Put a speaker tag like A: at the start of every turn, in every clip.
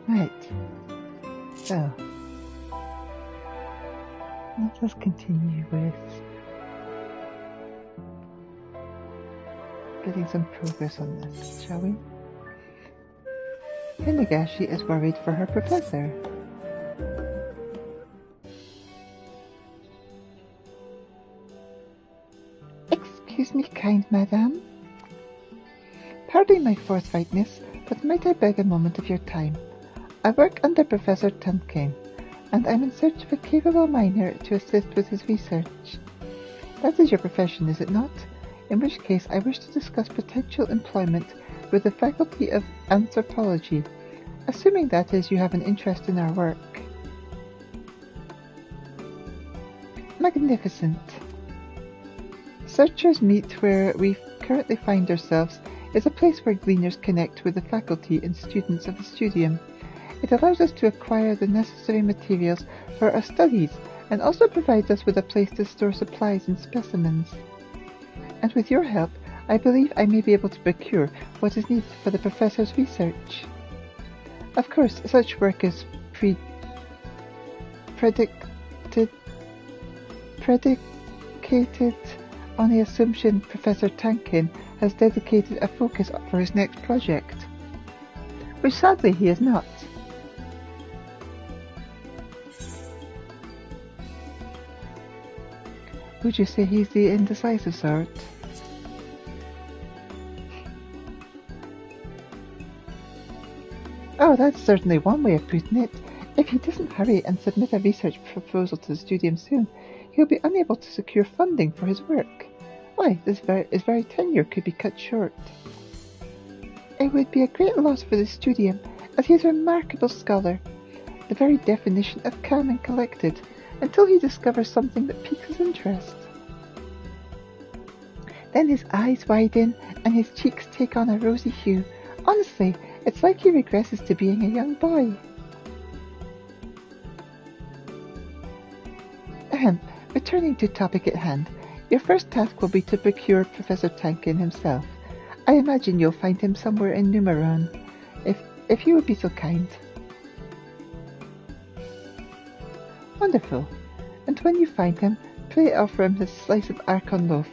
A: Right. So, let us continue with getting some progress on this, shall we? Hinagashi is worried for her professor. Excuse me, kind madam. Pardon my forthrightness, but might I beg a moment of your time? I work under Professor Tunkin, and I'm in search of a capable miner to assist with his research. That is your profession, is it not? In which case I wish to discuss potential employment with the Faculty of Anthropology, assuming that is you have an interest in our work. Magnificent. Searchers Meet, where we currently find ourselves, is a place where gleaners connect with the faculty and students of the studium. It allows us to acquire the necessary materials for our studies and also provides us with a place to store supplies and specimens. And with your help, I believe I may be able to procure what is needed for the professor's research. Of course, such work is predicated on the assumption Professor Tankin has dedicated a focus for his next project, which sadly he has not. Would you say he's the indecisive sort? Oh, that's certainly one way of putting it. If he doesn't hurry and submit a research proposal to the studium soon, he'll be unable to secure funding for his work. Why, his very tenure could be cut short. It would be a great loss for the studium, as he is a remarkable scholar, the very definition of calm and collected, until he discovers something that piques his interest. Then his eyes widen and his cheeks take on a rosy hue. Honestly, it's like he regresses to being a young boy. Returning to topic at hand, your first task will be to procure Professor Tankin himself. I imagine you'll find him somewhere in Numeron, if you would be so kind. Wonderful. And when you find him, pray offer him his slice of Archon loaf.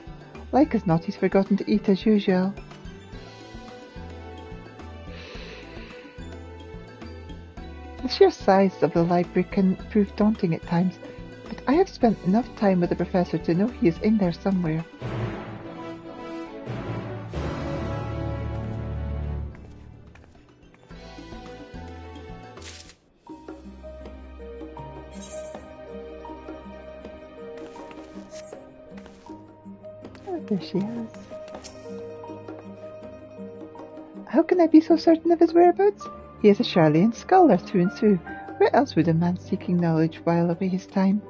A: Like as not, he's forgotten to eat as usual. The sheer size of the library can prove daunting at times, but I have spent enough time with the professor to know he is in there somewhere. Oh, there she is. How can I be so certain of his whereabouts? He is a Charlean scholar through and through. Where else would a man seeking knowledge while away his time?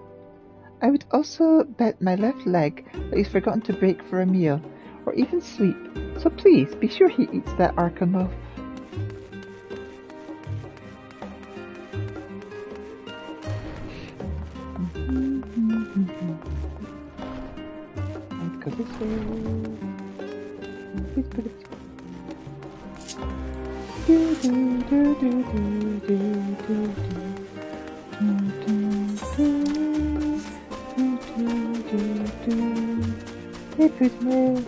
A: I would also bet my left leg that he's forgotten to break for a meal, or even sleep, so please be sure he eats that Archon loaf. Let's go this way. Please put it. Do do do do do do do do. Hey, Prisma.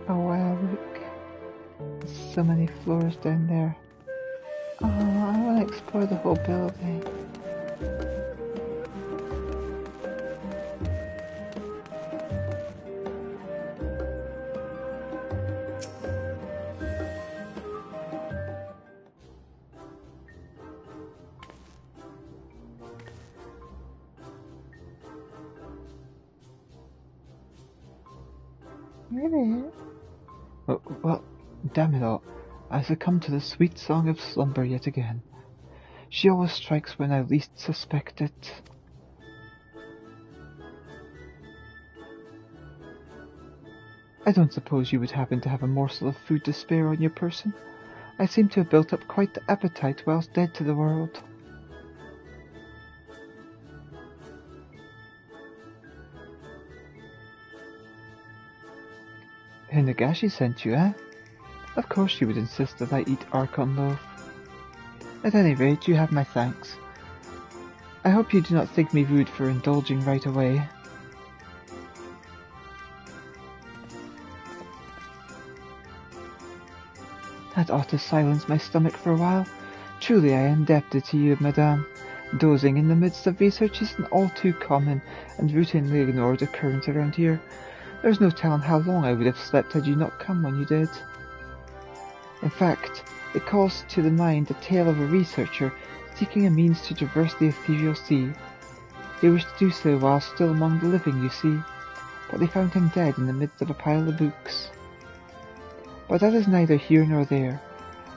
A: Oh wow, look. There's so many floors down there. Oh, I want to explore the whole building. Really? Well, damn it all. I succumb to the sweet song of slumber yet again. She always strikes when I least suspect it. I don't suppose you would happen to have a morsel of food to spare on your person? I seem to have built up quite the appetite whilst dead to the world. Hinagashi sent you, eh? Of course she would insist that I eat Archon loaf. At any rate, you have my thanks. I hope you do not think me rude for indulging right away. That ought to silence my stomach for a while. Truly I am indebted to you, madame. Dozing in the midst of research is an all too common and routinely ignored occurrence around here. There's no telling how long I would have slept had you not come when you did. In fact, it calls to the mind the tale of a researcher seeking a means to traverse the ethereal sea. He wished to do so while still among the living, you see, but they found him dead in the midst of a pile of books. But that is neither here nor there.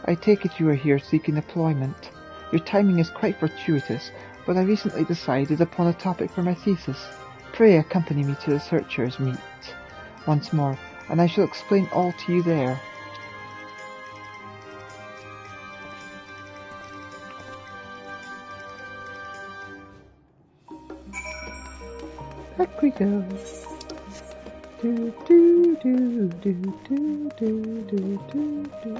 A: I take it you are here seeking employment. Your timing is quite fortuitous, but I recently decided upon a topic for my thesis. Pray accompany me to the searchers' meet once more, and I shall explain all to you there. Back we go. Do do do do do do do do do.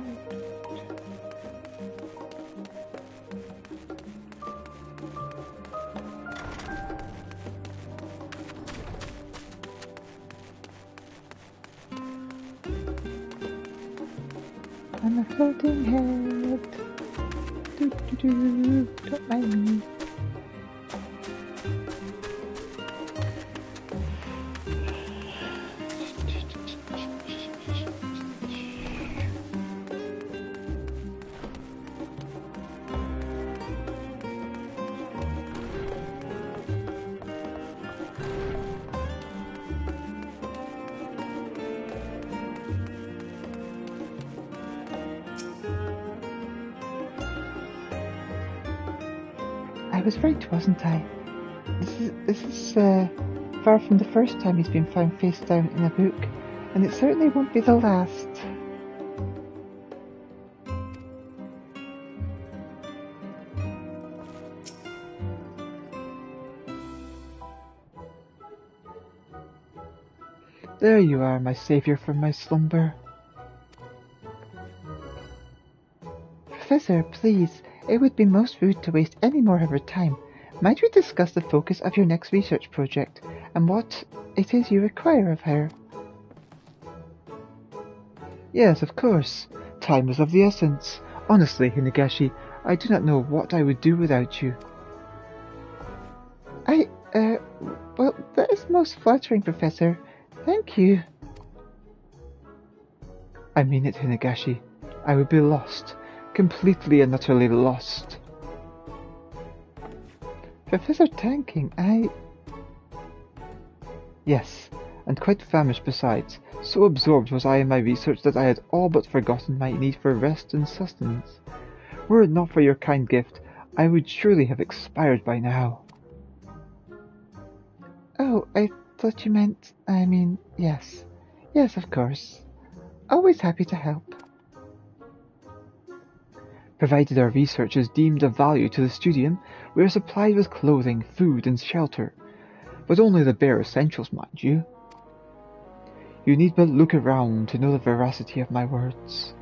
A: I'm a floating head. Do do do. Don't mind me. I was right, wasn't I? This is far from the first time he's been found face down in a book, and it certainly won't be the last. There you are, my saviour from my slumber. Professor, please. It would be most rude to waste any more of our time. Might we discuss the focus of your next research project, and what it is you require of her? Yes, of course. Time is of the essence. Honestly, Hinagashi, I do not know what I would do without you. Well, that is most flattering, Professor. Thank you. I mean it, Hinagashi. I would be lost. Completely and utterly lost. Professor Tanking, Yes, and quite famished besides. So absorbed was I in my research that I had all but forgotten my need for rest and sustenance. Were it not for your kind gift, I would surely have expired by now. Oh, I thought you meant, yes. Yes, of course. Always happy to help. Provided our research is deemed of value to the studium, we are supplied with clothing, food, and shelter. But only the bare essentials, mind you. You need but look around to know the veracity of my words.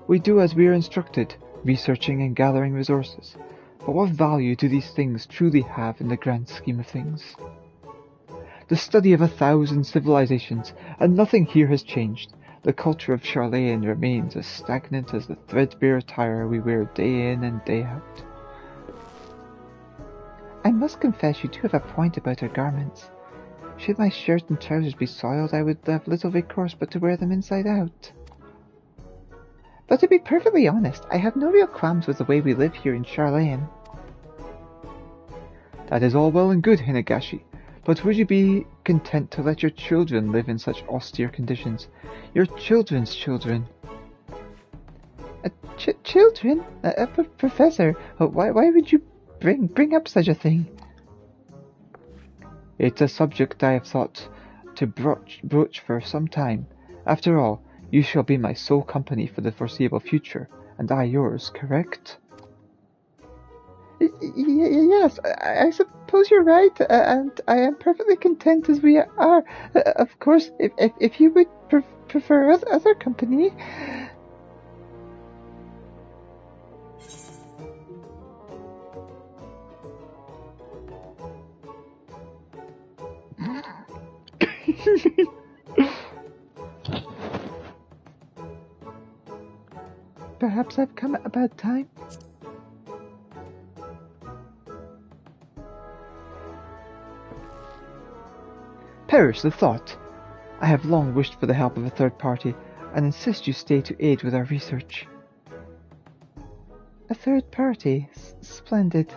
A: We do as we are instructed, researching and gathering resources. But what value do these things truly have in the grand scheme of things? The study of 1,000 civilizations, and nothing here has changed. The culture of Charlayan remains as stagnant as the threadbare attire we wear day in and day out. I must confess you do have a point about her garments. Should my shirt and trousers be soiled, I would have little recourse but to wear them inside out. But to be perfectly honest, I have no real qualms with the way we live here in Charlayan. That is all well and good, Hinagashi. But would you be content to let your children live in such austere conditions? Your children's children. Children? Professor, why would you bring up such a thing?
B: It's a subject I have thought to broach for some time. After all, you shall be my sole company for the foreseeable future, and I yours, correct?
A: Yes, I suppose you're right, and I am perfectly content as we are. Of course, if you would prefer other company. Perhaps I've come at a bad time.
B: Perish the thought! I have long wished for the help of a third party, and insist you stay to aid with our research.
A: A third party? Splendid.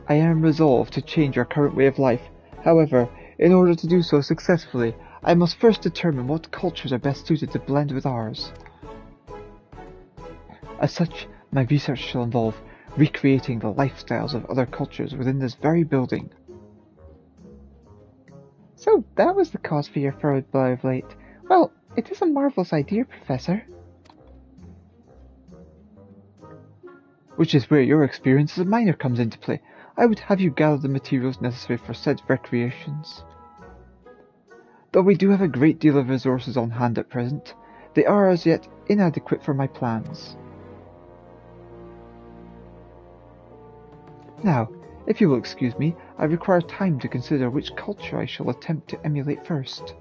B: I am resolved to change our current way of life. However, in order to do so successfully, I must first determine what cultures are best suited to blend with ours. As such, my research shall involve recreating the lifestyles of other cultures within this very building.
A: So that was the cause for your furrowed brow of late. Well, it is a marvellous idea, Professor.
B: Which is where your experience as a miner comes into play. I would have you gather the materials necessary for said recreations. Though we do have a great deal of resources on hand at present, they are as yet inadequate for my plans. Now, if you will excuse me, I require time to consider which culture I shall attempt to emulate first.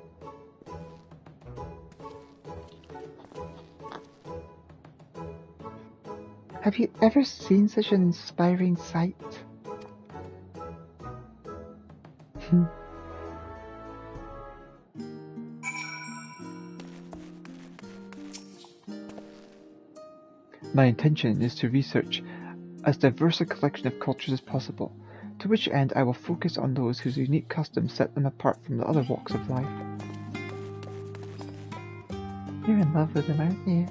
A: Have you ever seen such an inspiring sight?
B: My intention is to research as diverse a collection of cultures as possible, to which end I will focus on those whose unique customs set them apart from the other walks of life.
A: You're in love with him, aren't you?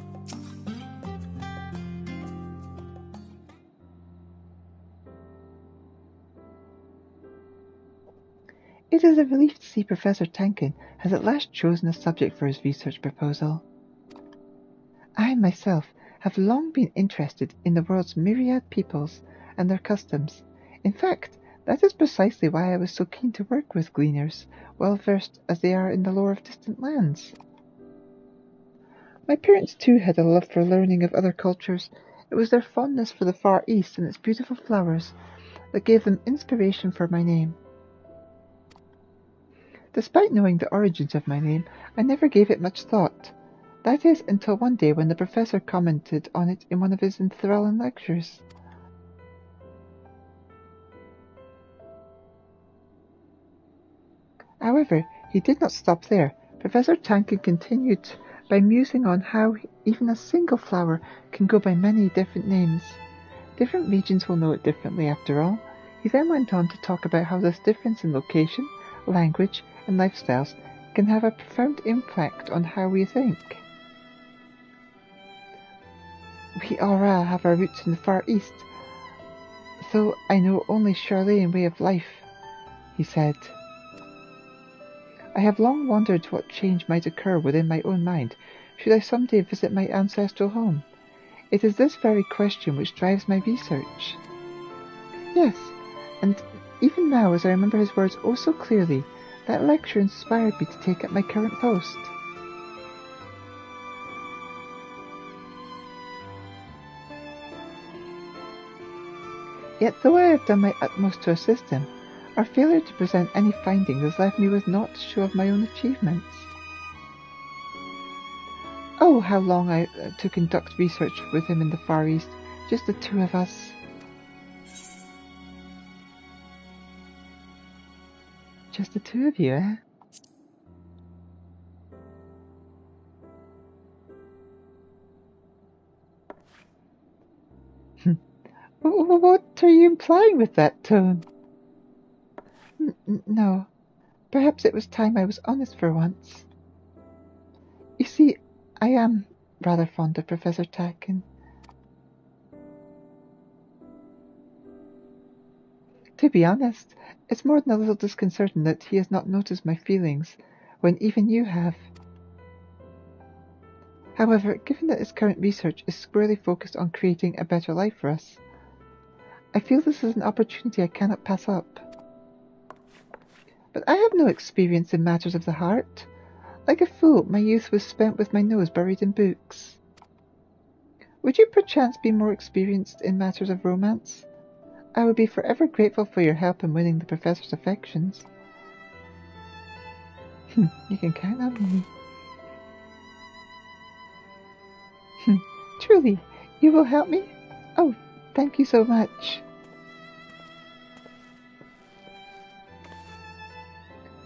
A: It is a relief to see Professor Tankin has at last chosen a subject for his research proposal. I myself have long been interested in the world's myriad peoples and their customs. In fact, that is precisely why I was so keen to work with gleaners, well versed as they are in the lore of distant lands. My parents too had a love for learning of other cultures. It was their fondness for the Far East and its beautiful flowers that gave them inspiration for my name. Despite knowing the origins of my name, I never gave it much thought. That is, until one day when the professor commented on it in one of his enthralling lectures. However, he did not stop there. Professor Tankin continued by musing on how even a single flower can go by many different names. Different regions will know it differently after all. He then went on to talk about how this difference in location, language, and lifestyles can have a profound impact on how we think. We all have our roots in the Far East, though I know only Charlayan way of life, he said. I have long wondered what change might occur within my own mind should I someday visit my ancestral home. It is this very question which drives my research. Yes, and even now as I remember his words oh so clearly, that lecture inspired me to take up my current post. Yet though I have done my utmost to assist him, our failure to present any findings has left me with naught to show of my own achievements. Oh, how long I to conduct research with him in the Far East, just the two of us. Just the two of you, eh? What are you implying with that tone? No. Perhaps it was time I was honest for once. You see, I am rather fond of Professor Tacken. To be honest, it's more than a little disconcerting that he has not noticed my feelings, when even you have. However, given that his current research is squarely focused on creating a better life for us, I feel this is an opportunity I cannot pass up. But I have no experience in matters of the heart. Like a fool, my youth was spent with my nose buried in books. Would you perchance be more experienced in matters of romance? I would be forever grateful for your help in winning the Professor's affections. You can count on me. Truly, you will help me? Oh, thank you so much.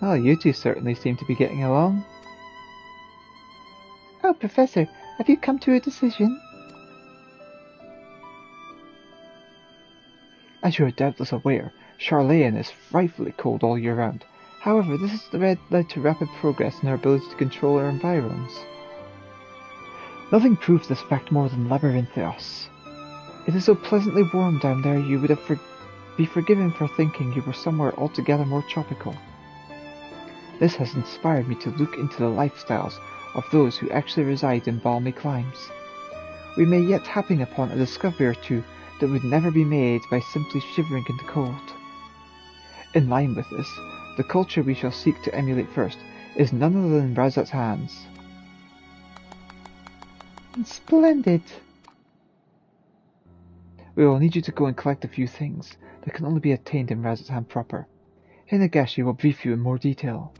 B: Well, you two certainly seem to be getting along.
A: Oh, Professor, have you come to a decision?
B: As you are doubtless aware, Charlayan is frightfully cold all year round. However, this has led to rapid progress in our ability to control our environs. Nothing proves this fact more than Labyrinthios. It is so pleasantly warm down there you would be forgiven for thinking you were somewhere altogether more tropical. This has inspired me to look into the lifestyles of those who actually reside in balmy climes. We may yet happen upon a discovery or two that would never be made by simply shivering in the cold. In line with this, the culture we shall seek to emulate first is none other than Razathan's.
A: Splendid.
B: We will need you to go and collect a few things that can only be attained in Razathan proper. Hinagashi will brief you in more detail.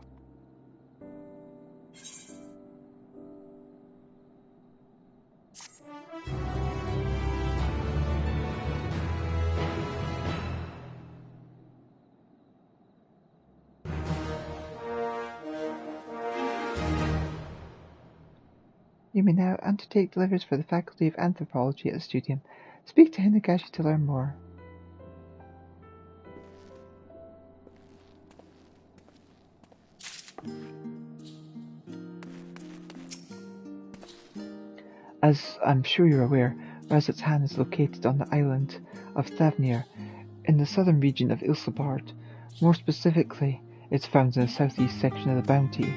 A: You may now undertake deliveries for the Faculty of Anthropology at the Studium. Speak to Hinagashi to learn more.
B: As I'm sure you're aware, Razathan is located on the island of Thavnir, in the southern region of Ilsabard. More specifically, it's found in the southeast section of the Bounty.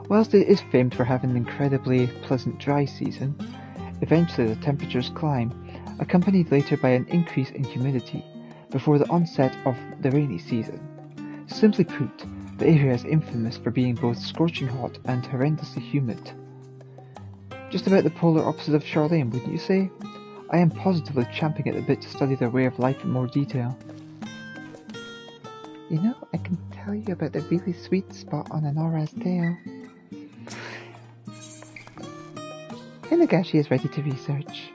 B: Whilst it is famed for having an incredibly pleasant dry season, eventually the temperatures climb, accompanied later by an increase in humidity, before the onset of the rainy season. Simply put, the area is infamous for being both scorching hot and horrendously humid. Just about the polar opposite of Charlene, wouldn't you say? I am positively champing at the bit to study their way of life in more detail.
A: You know, I can tell you about the really sweet spot on Anora's tail. Hinagashi is ready to research.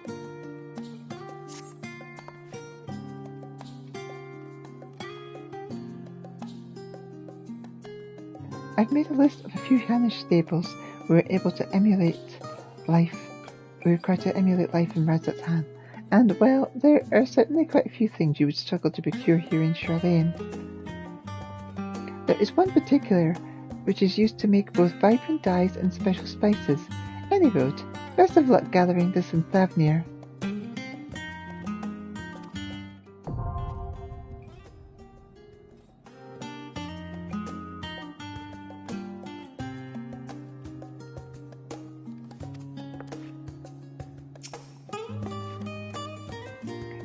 A: I've made a list of a few Hanish staples we were able to emulate life. We require to emulate life in Razathan. And, well, there are certainly quite a few things you would struggle to procure here in Charlene. There is one particular which is used to make both vibrant dyes and special spices. Any road, best of luck gathering this in Thavnir.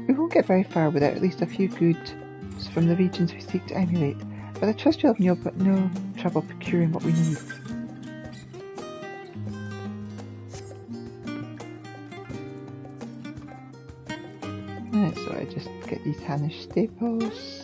A: We won't get very far without at least a few goods from the regions we seek to emulate, but I trust you'll have no trouble procuring what we need. Right, so I just get these Hanish staples.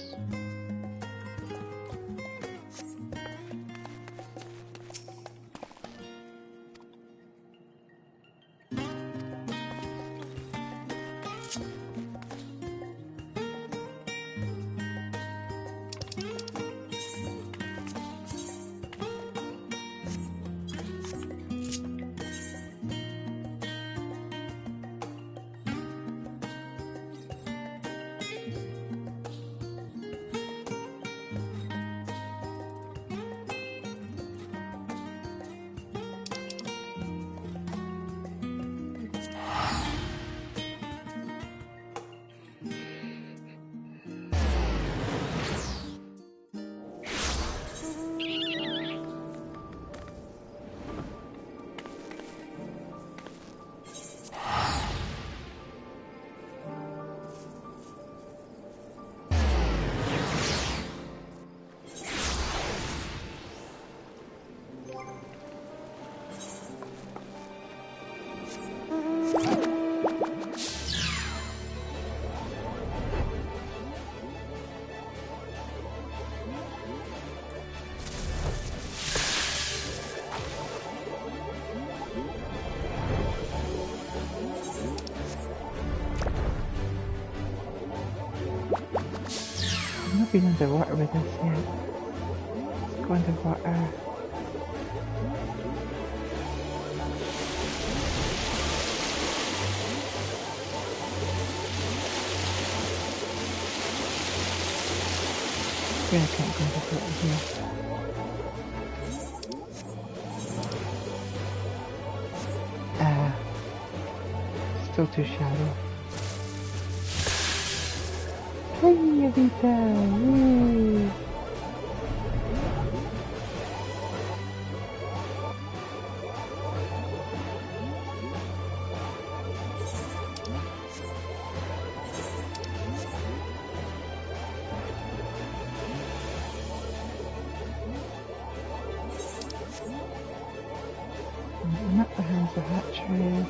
A: been underwater with us yet. Let's go underwater. Yeah, I can't go underwater here. Still too shallow. Hey, Elita! Woo! And up behind the hatchery.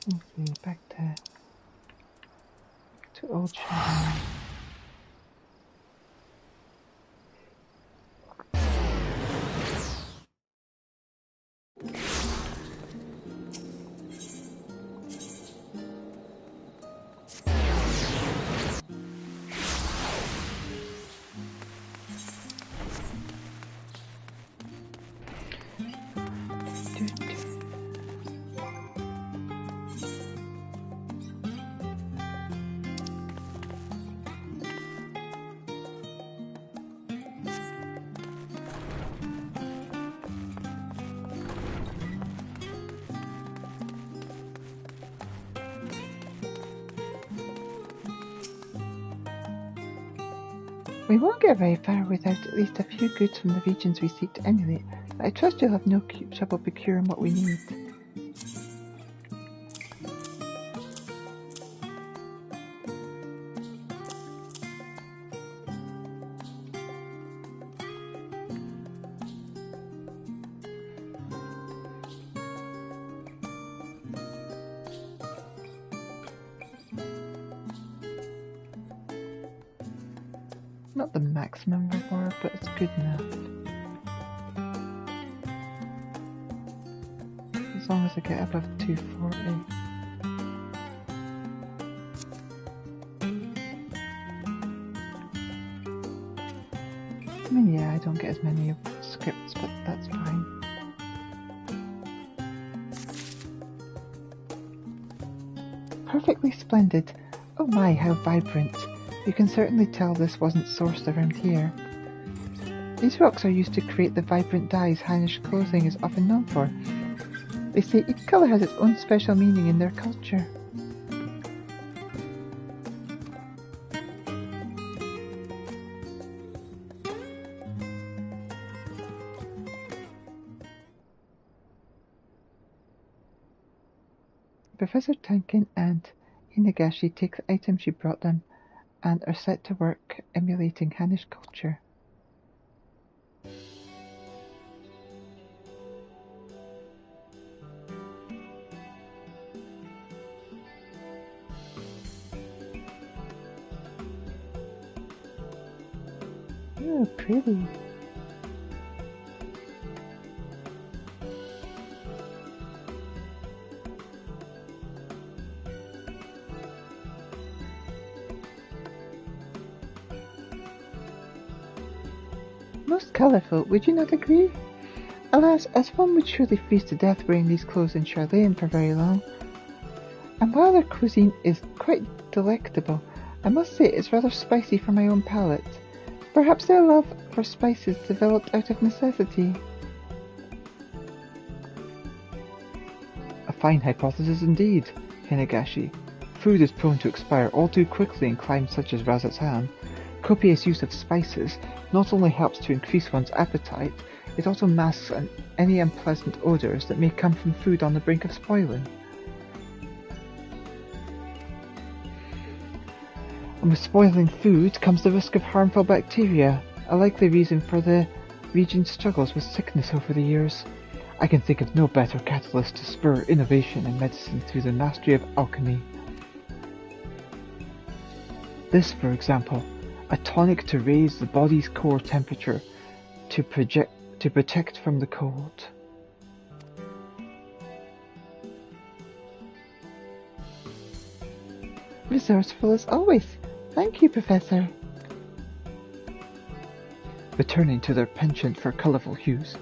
A: Okay, back to old Shadow. We won't get very far without at least a few goods from the regions we seek to emulate, but I trust you'll have no trouble procuring what we need. Not the maximum reward, but it's good enough. As long as I get above 240. I mean, yeah, I don't get as many scripts, but that's fine. Perfectly splendid. Oh my, how vibrant. You can certainly tell this wasn't sourced around here. These rocks are used to create the vibrant dyes Hainish clothing is often known for. They say each colour has its own special meaning in their culture. Professor Tankin and Hinagashi take the items she brought them and are set to work emulating Hainish culture. Oh, pretty. Most colourful, would you not agree? Alas, as one would surely freeze to death wearing these clothes in Charlayan for very long. And while their cuisine is quite delectable, I must say it's rather spicy for my own palate. Perhaps their love for spices developed out of necessity.
B: A fine hypothesis indeed, Hinagashi. Food is prone to expire all too quickly in climes such as Razatan. Copious use of spices not only helps to increase one's appetite, it also masks any unpleasant odours that may come from food on the brink of spoiling. And with spoiling food comes the risk of harmful bacteria, a likely reason for the region's struggles with sickness over the years. I can think of no better catalyst to spur innovation in medicine through the mastery of alchemy. This, for example, a tonic to raise the body's core temperature to protect from the cold.
A: Resourceful as always. Thank you, Professor.
B: Returning to their penchant for colourful hues,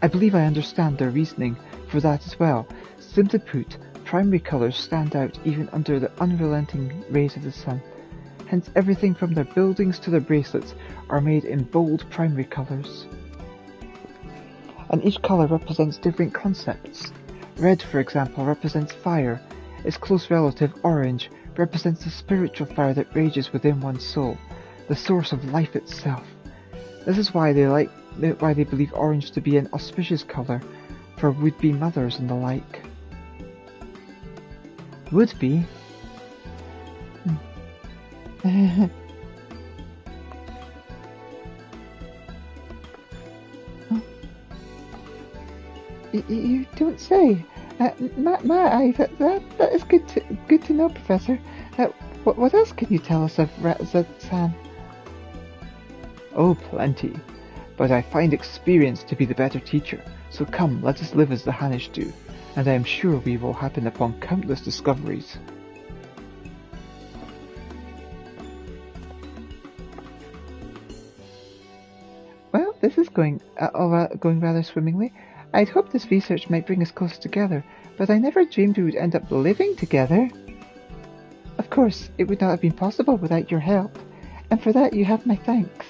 B: I believe I understand their reasoning for that as well. Simply put, primary colours stand out even under the unrelenting rays of the sun. Hence everything from their buildings to their bracelets are made in bold primary colours. And each colour represents different concepts. Red, for example, represents fire. Its close relative, orange, represents the spiritual fire that rages within one's soul, the source of life itself. This is why they believe orange to be an auspicious colour for would-be mothers and the like. Would-be?
A: You don't say. That is good to know, Professor. What else can you tell us of Razat-san?
B: Oh, plenty. But I find experience to be the better teacher. So come, let us live as the Hanish do, and I am sure we will happen upon countless discoveries.
A: Well, this is going rather swimmingly. I'd hoped this research might bring us closer together, but I never dreamed we would end up living together. Of course, it would not have been possible without your help, and for that you have my thanks.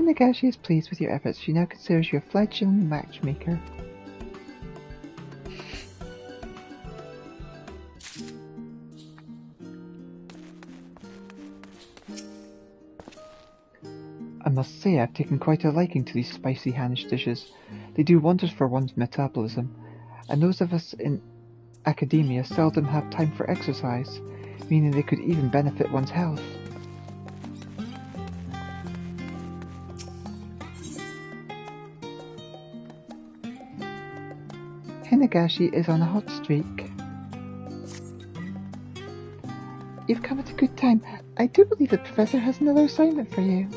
A: Nagashi is pleased with your efforts. She now considers you a fledgling matchmaker.
B: I must say I've taken quite a liking to these spicy Hanish dishes. They do wonders for one's metabolism, and those of us in academia seldom have time for exercise, meaning they could even benefit one's health.
A: Nagashi is on a hot streak. You've come at a good time. I do believe the Professor has another assignment for you.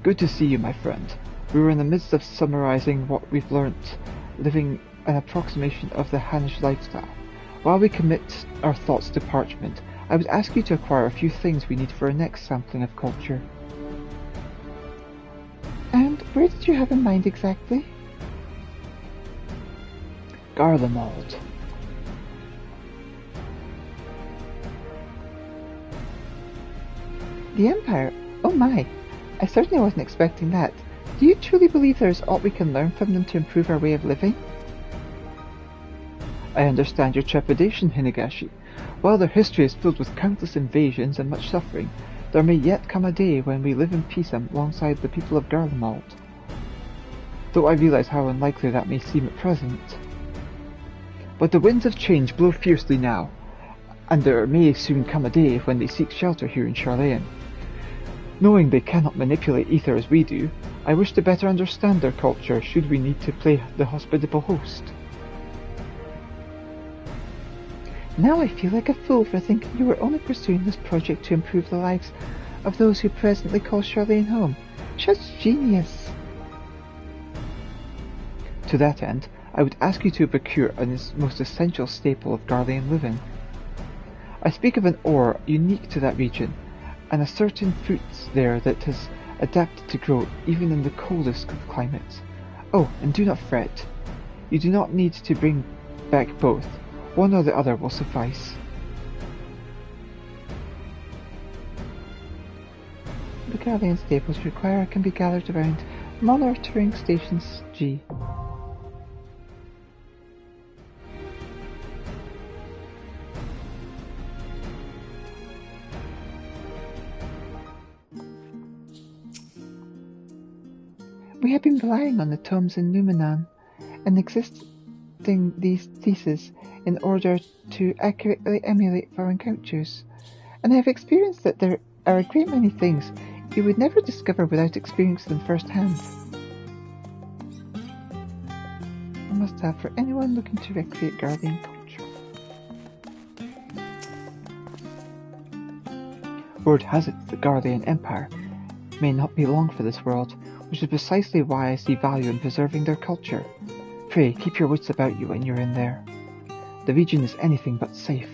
B: Good to see you, my friend. We were in the midst of summarizing what we've learnt, living an approximation of the Hanish lifestyle. While we commit our thoughts to parchment, I would ask you to acquire a few things we need for our next sampling of culture.
A: And where did you have in mind exactly?
B: Garlemald.
A: The Empire? Oh my! I certainly wasn't expecting that. Do you truly believe there is aught we can learn from them to improve our way of living?
B: I understand your trepidation, Hinagashi. While their history is filled with countless invasions and much suffering, there may yet come a day when we live in peace alongside the people of Garlemald. Though I realize how unlikely that may seem at present. But the winds of change blow fiercely now, and there may soon come a day when they seek shelter here in Charlayan. Knowing they cannot manipulate ether as we do, I wish to better understand their culture should we need to play the hospitable host.
A: Now I feel like a fool for thinking you were only pursuing this project to improve the lives of those who presently call Charlayan home. Just genius!
B: To that end, I would ask you to procure a most essential staple of Garlean living. I speak of an ore unique to that region, and a certain fruit there that has adapted to grow even in the coldest of climates. Oh, and do not fret. You do not need to bring back both. One or the other will suffice.
A: The Garlean staples required can be gathered around monitoring stations G. We have been relying on the tomes in Numenon and existing these theses in order to accurately emulate foreign cultures, and I have experienced that there are a great many things you would never discover without experiencing them firsthand. A must-have for anyone looking to recreate Garlean culture.
B: Word has it that the Garlean Empire may not be long for this world, which is precisely why I see value in preserving their culture. Pray, keep your wits about you when you're in there. The region is anything but safe.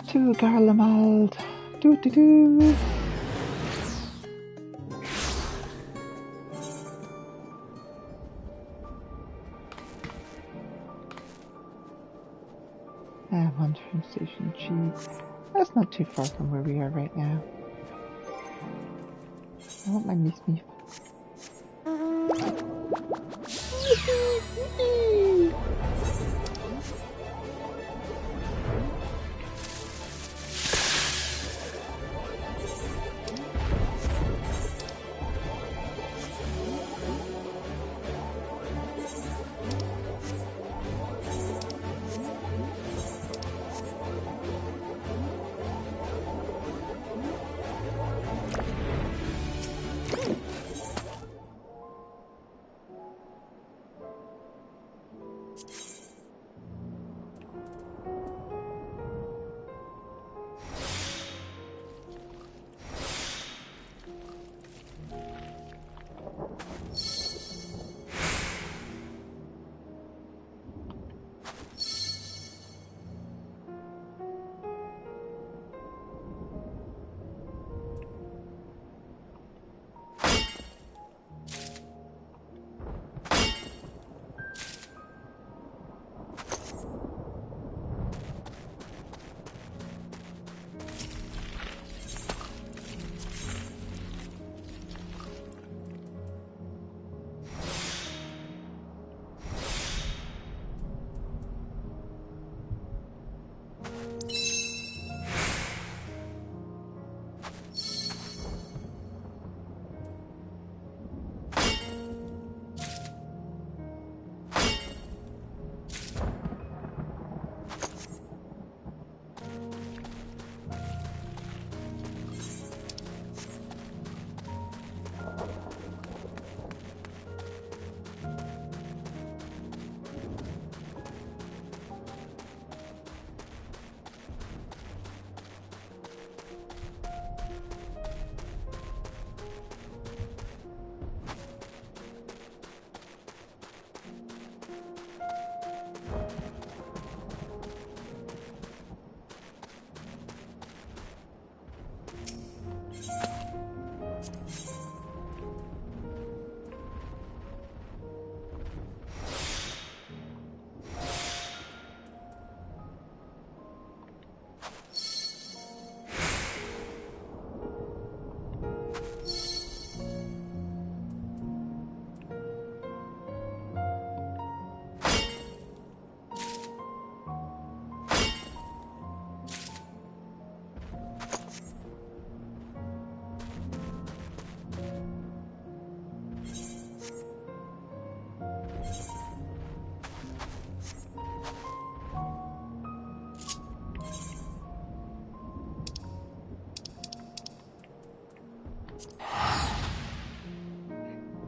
A: To Garlemald! Doo-doo-doo! Monitoring Station G. That's not too far from where we are right now. I want my Miss.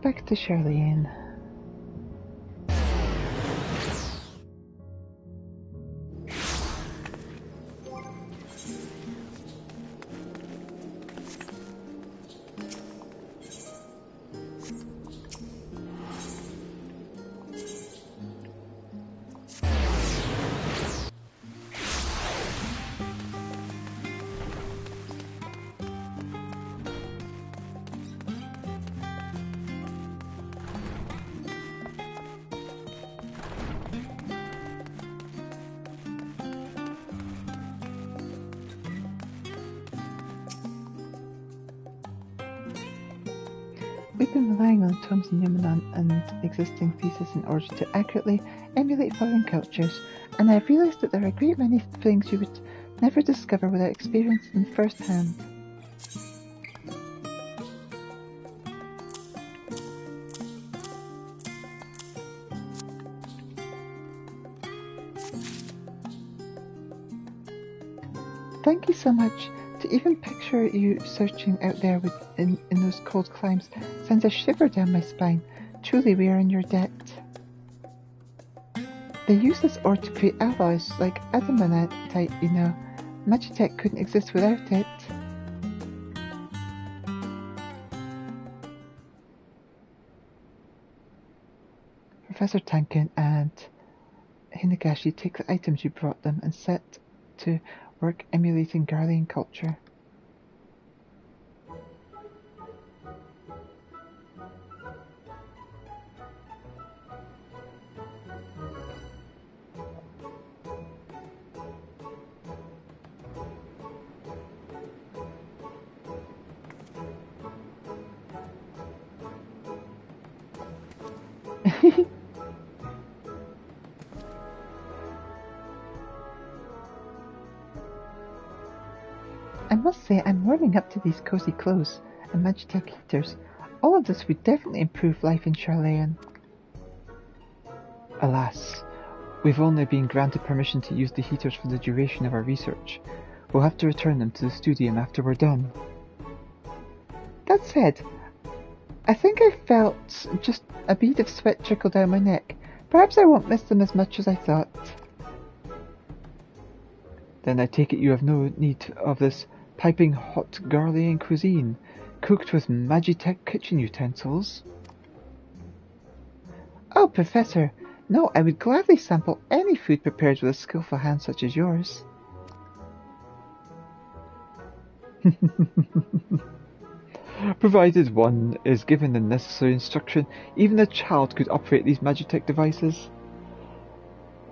A: Back to Charlene. We've been relying on tomes in Numenon and existing theses in order to accurately emulate foreign cultures, and I've realised that there are a great many things you would never discover without experiencing them firsthand. Thank you so much. To even picture you searching out there in those cold climes sends a shiver down my spine. Truly, we are in your debt. They use this ore to create alloys like adamanite, you know. Magitech couldn't exist without it. Professor Tankin and Hinagashi take the items you brought them and set to work emulating Garlean culture. I must say I'm warming up to these cozy clothes and Magitech heaters. All of this would definitely improve life in Charlayan.
B: Alas, we've only been granted permission to use the heaters for the duration of our research. We'll have to return them to the studium after we're done.
A: That said, I think I felt just a bead of sweat trickle down my neck. Perhaps I won't miss them as much as I thought.
B: Then I take it you have no need of this piping hot Garlean cuisine, cooked with Magitech kitchen utensils.
A: Oh, Professor, no, I would gladly sample any food prepared with a skillful hand such as yours.
B: Provided one is given the necessary instruction, even a child could operate these Magitech devices.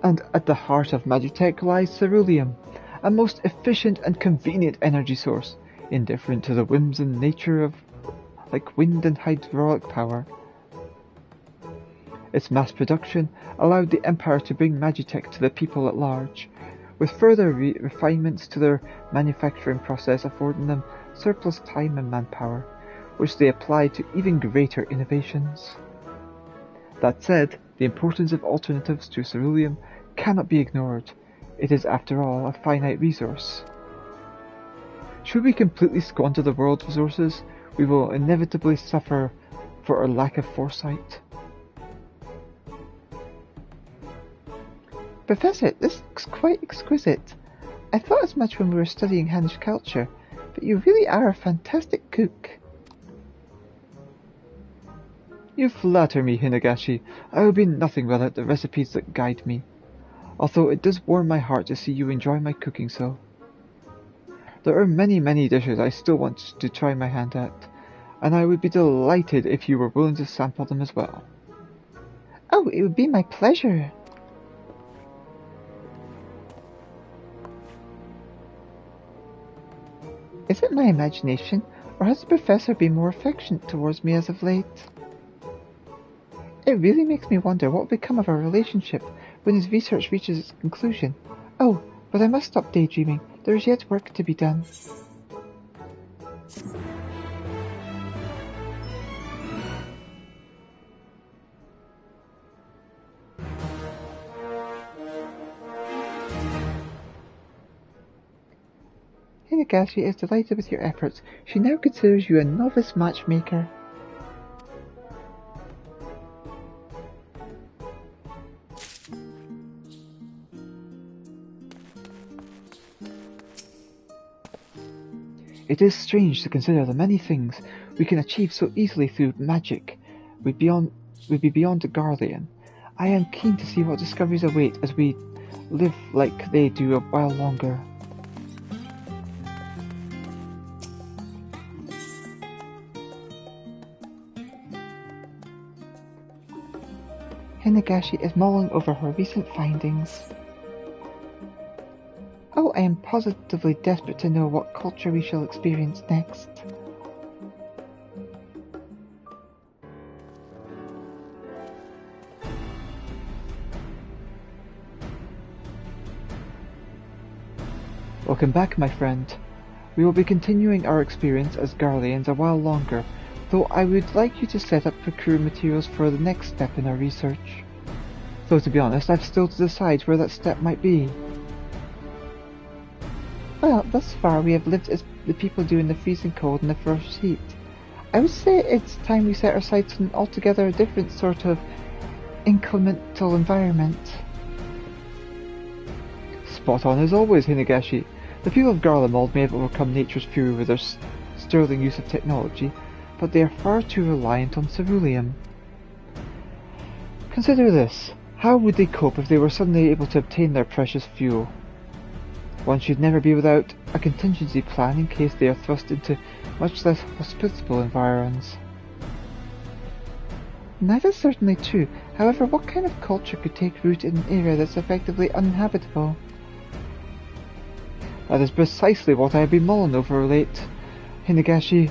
B: And at the heart of Magitech lies ceruleum, a most efficient and convenient energy source, indifferent to the whims and nature of like wind and hydraulic power. Its mass production allowed the Empire to bring Magitech to the people at large, with further refinements to their manufacturing process affording them surplus time and manpower, which they applied to even greater innovations. That said, the importance of alternatives to ceruleum cannot be ignored. It is, after all, a finite resource. Should we completely squander the world's resources, we will inevitably suffer for our lack of foresight.
A: Professor, this looks quite exquisite. I thought as much when we were studying Hannish culture, but you really are a fantastic cook.
B: You flatter me, Hinagashi. I would be nothing without the recipes that guide me. Although it does warm my heart to see you enjoy my cooking so. There are many dishes I still want to try my hand at, and I would be delighted if you were willing to sample them as well.
A: Oh, it would be my pleasure. Is it my imagination, or has the Professor been more affectionate towards me as of late? It really makes me wonder what will become of our relationship when his research reaches its conclusion. Oh, but I must stop daydreaming. There is yet work to be done. Hinagashi is delighted with your efforts. She now considers you a novice matchmaker.
B: It is strange to consider the many things we can achieve so easily through magic. We'd be beyond the Garlean. I am keen to see what discoveries await as we live like they do a while longer.
A: Hinagashi is mulling over her recent findings. Oh, I am positively desperate to know what culture we shall experience next.
B: Welcome back, my friend. We will be continuing our experience as Garleans a while longer, though I would like you to set up procure materials for the next step in our research. Though to be honest, I've still to decide where that step might be.
A: Well, thus far we have lived as the people do in the freezing cold and the first heat. I would say it's time we set our sights on an altogether different sort of inclemental environment.
B: Spot on as always, Hinagashi. The people of Garlemald may have overcome nature's fury with their sterling use of technology, but they are far too reliant on ceruleum. Consider this. How would they cope if they were suddenly able to obtain their precious fuel? One should never be without a contingency plan in case they are thrust into much less hospitable environs.
A: That is certainly true. However, what kind of culture could take root in an area that's effectively uninhabitable?
B: That is precisely what I have been mulling over late, Hinagashi.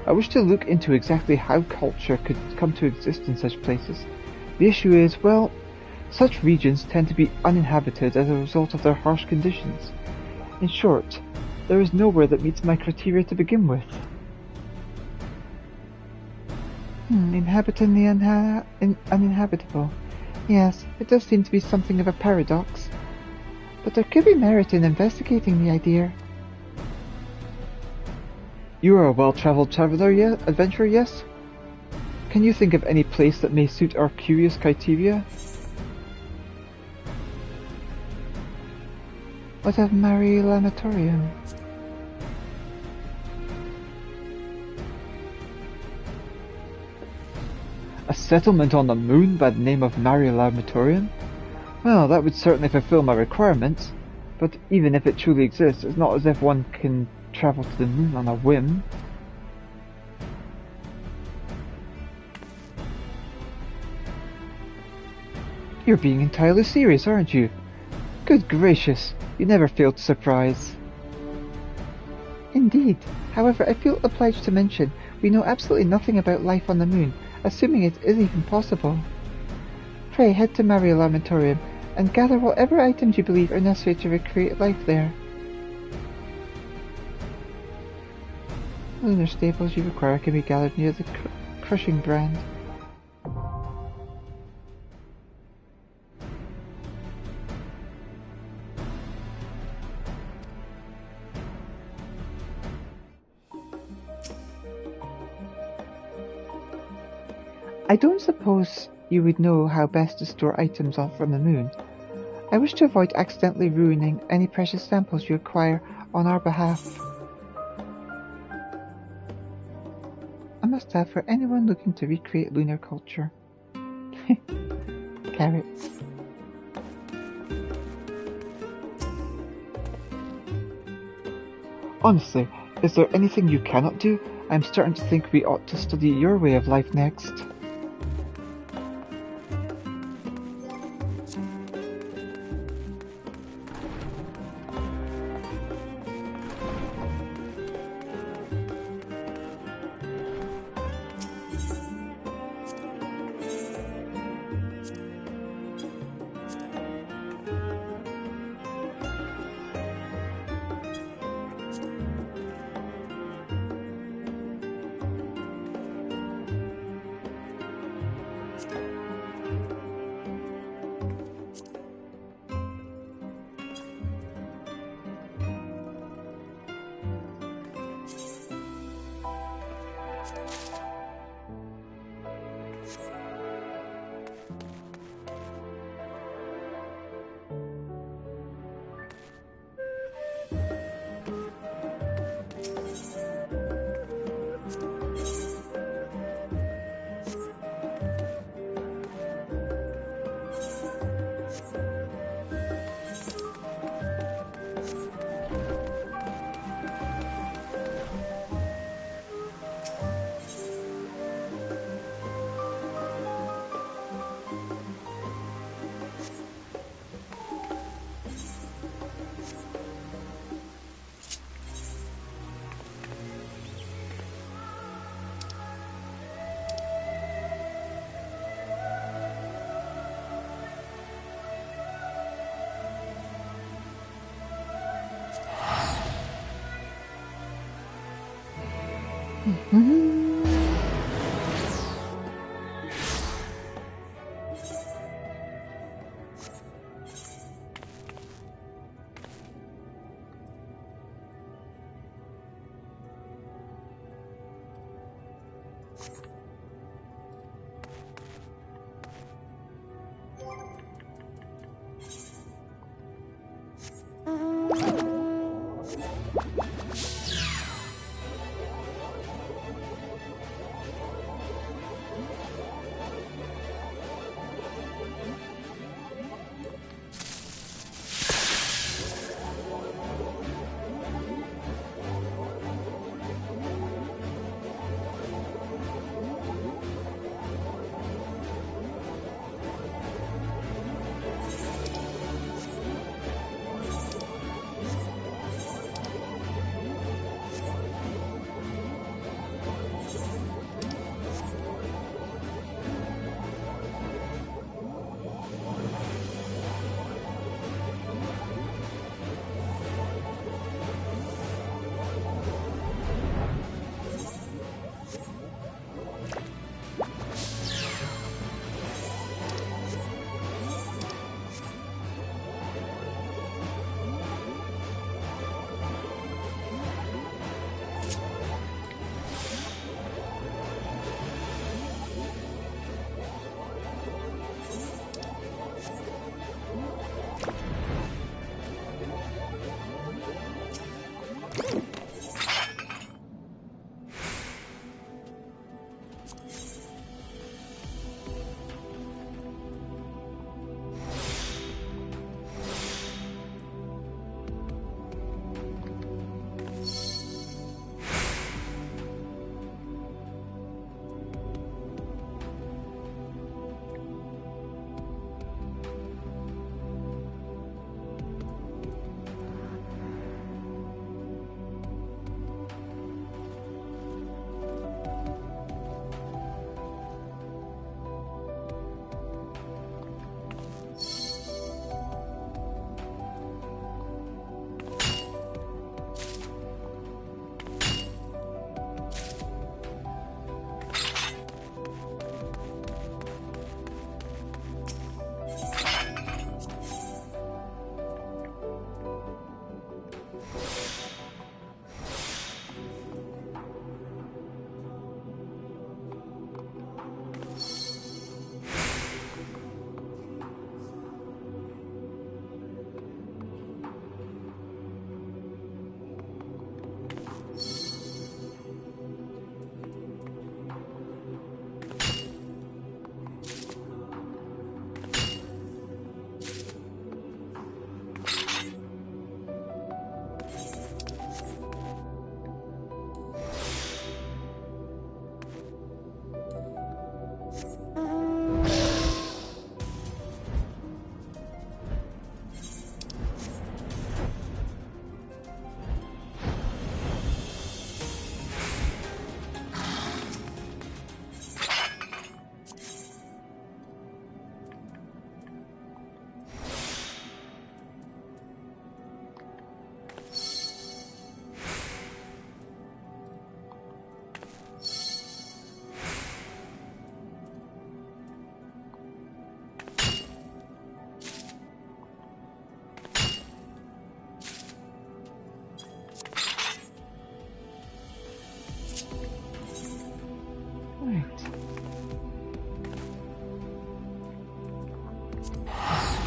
B: I wish to look into exactly how culture could come to exist in such places. The issue is, well, such regions tend to be uninhabited as a result of their harsh conditions. In short, there is nowhere that meets my criteria to begin with.
A: Inhabiting the uninhabitable. Yes, it does seem to be something of a paradox. But there could be merit in investigating the idea.
B: You are a well-traveled adventurer, yes? Can you think of any place that may suit our curious criteria?
A: What of Mare Lamatorium?
B: A settlement on the moon by the name of Mare Lamatorium? Well, that would certainly fulfill my requirements, but even if it truly exists, it's not as if one can travel to the moon on a whim. You're being entirely serious, aren't you? Good gracious, you never fail to surprise.
A: Indeed. However, I feel obliged to mention we know absolutely nothing about life on the moon, assuming it is even possible. Pray head to Mare Lamatorium and gather whatever items you believe are necessary to recreate life there. Lunar staples you require can be gathered near the crushing brand. I don't suppose you would know how best to store items off from the moon. I wish to avoid accidentally ruining any precious samples you acquire on our behalf. A must-have for anyone looking to recreate lunar culture. Carrots.
B: Honestly, is there anything you cannot do? I'm starting to think we ought to study your way of life next.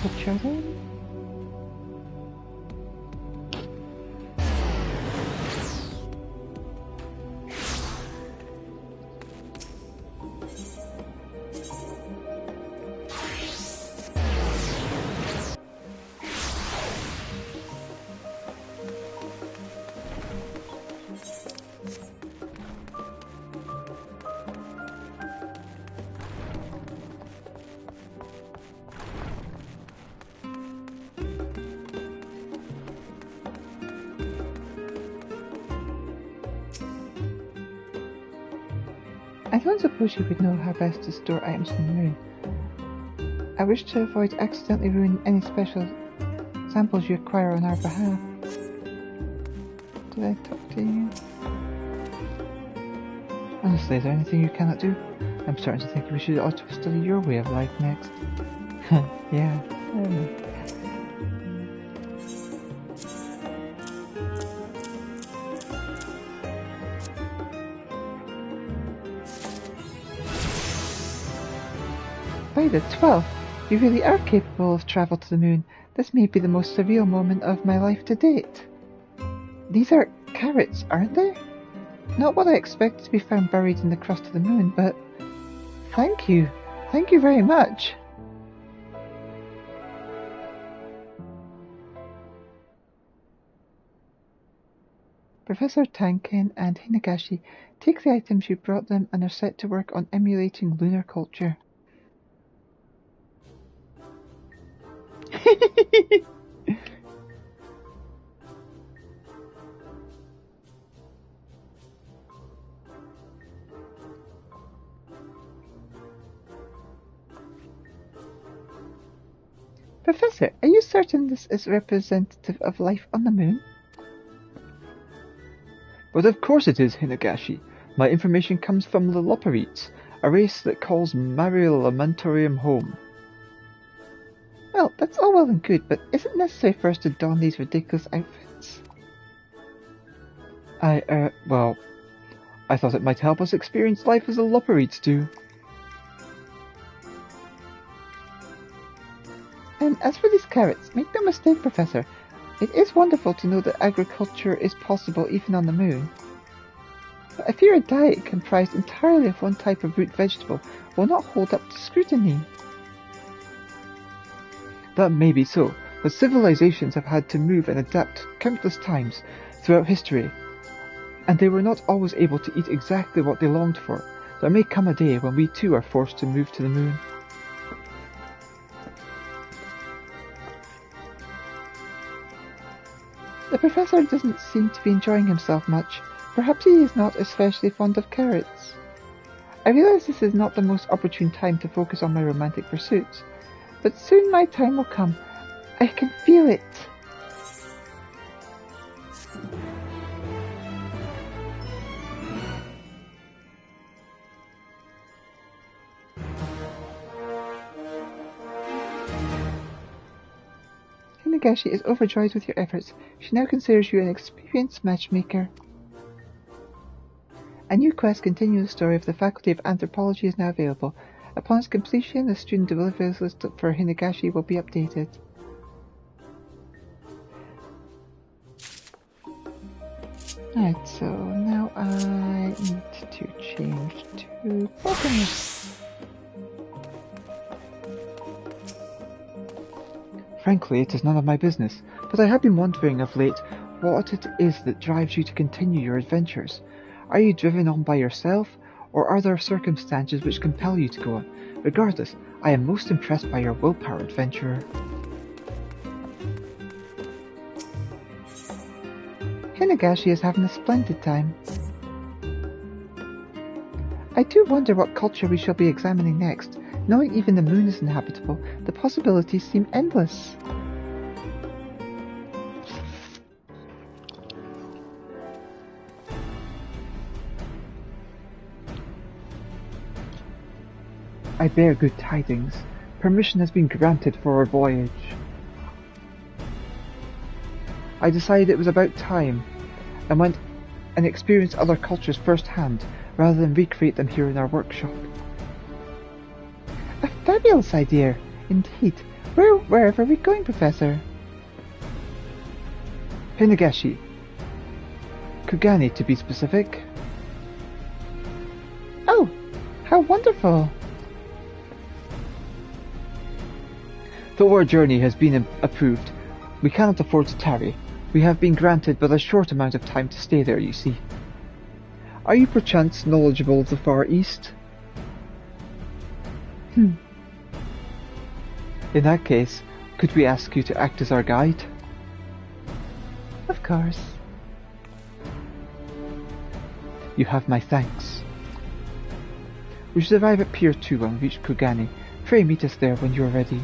A: agriculture then? I don't suppose you would know how best to store items on the moon. I wish to avoid accidentally ruining any special samples you acquire on our behalf. Did I talk to you? Honestly, is there anything you cannot do? I'm starting to think we should ought to study your way of life next. Yeah, I don't know. By the 12th, you really are capable of travel to the moon. This may be the most surreal moment of my life to date. These are carrots, aren't they? Not what I expected to be found buried in the crust of the moon, but thank you. Thank you very much. Professor Tanken and Hinagashi take the items you brought them and are set to work on emulating lunar culture. Professor, are you certain this is representative of life on the moon?
B: But of course it is, Hinagashi. My information comes from the Loperites, a race that calls Maria Lamentorium home.
A: Well, that's all well and good, but is it necessary for us to don these ridiculous outfits?
B: Well, I thought it might help us experience life as the Loperites do.
A: And as for these carrots, make no mistake, Professor, it is wonderful to know that agriculture is possible even on the moon. But I fear a diet comprised entirely of one type of root vegetable will not hold up to scrutiny.
B: That may be so, but civilizations have had to move and adapt countless times throughout history, and they were not always able to eat exactly what they longed for. There may come a day when we too are forced to move to the moon.
A: The Professor doesn't seem to be enjoying himself much. Perhaps he is not especially fond of carrots. I realize this is not the most opportune time to focus on my romantic pursuits, but soon my time will come. I can feel it. Hinagashi is overjoyed with your efforts. She now considers you an experienced matchmaker. A new quest continuing the story of the Faculty of Anthropology is now available. Upon its completion, the student deliveries list for Hinagashi will be updated. Alright, so now I need to change to Pokemon.
B: Frankly, it is none of my business, but I have been wondering of late what it is that drives you to continue your adventures. Are you driven on by yourself, or are there circumstances which compel you to go on? Regardless, I am most impressed by your willpower, adventurer.
A: Hinagashi is having a splendid time. I do wonder what culture we shall be examining next. Knowing even the moon is inhabitable, the possibilities seem endless.
B: I bear good tidings. Permission has been granted for our voyage. I decided it was about time, and went and experienced other cultures firsthand, rather than recreate them here in our workshop.
A: A fabulous idea, indeed. Wherever we're going, Professor.
B: Hinegashi. Kugani, to be specific.
A: Oh, how wonderful!
B: Though our journey has been approved, we cannot afford to tarry. We have been granted but a short amount of time to stay there, you see. Are you perchance knowledgeable of the Far East? In that case, could we ask you to act as our guide?
A: Of course.
B: You have my thanks. We should arrive at Pier 2 and reach Kugani. Pray meet us there when you are ready.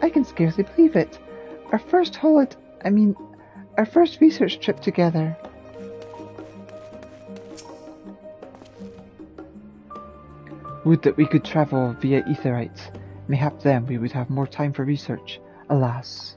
A: I can scarcely believe it. Our first research trip together.
B: Would that we could travel via Aetherites. Mayhap then we would have more time for research. Alas.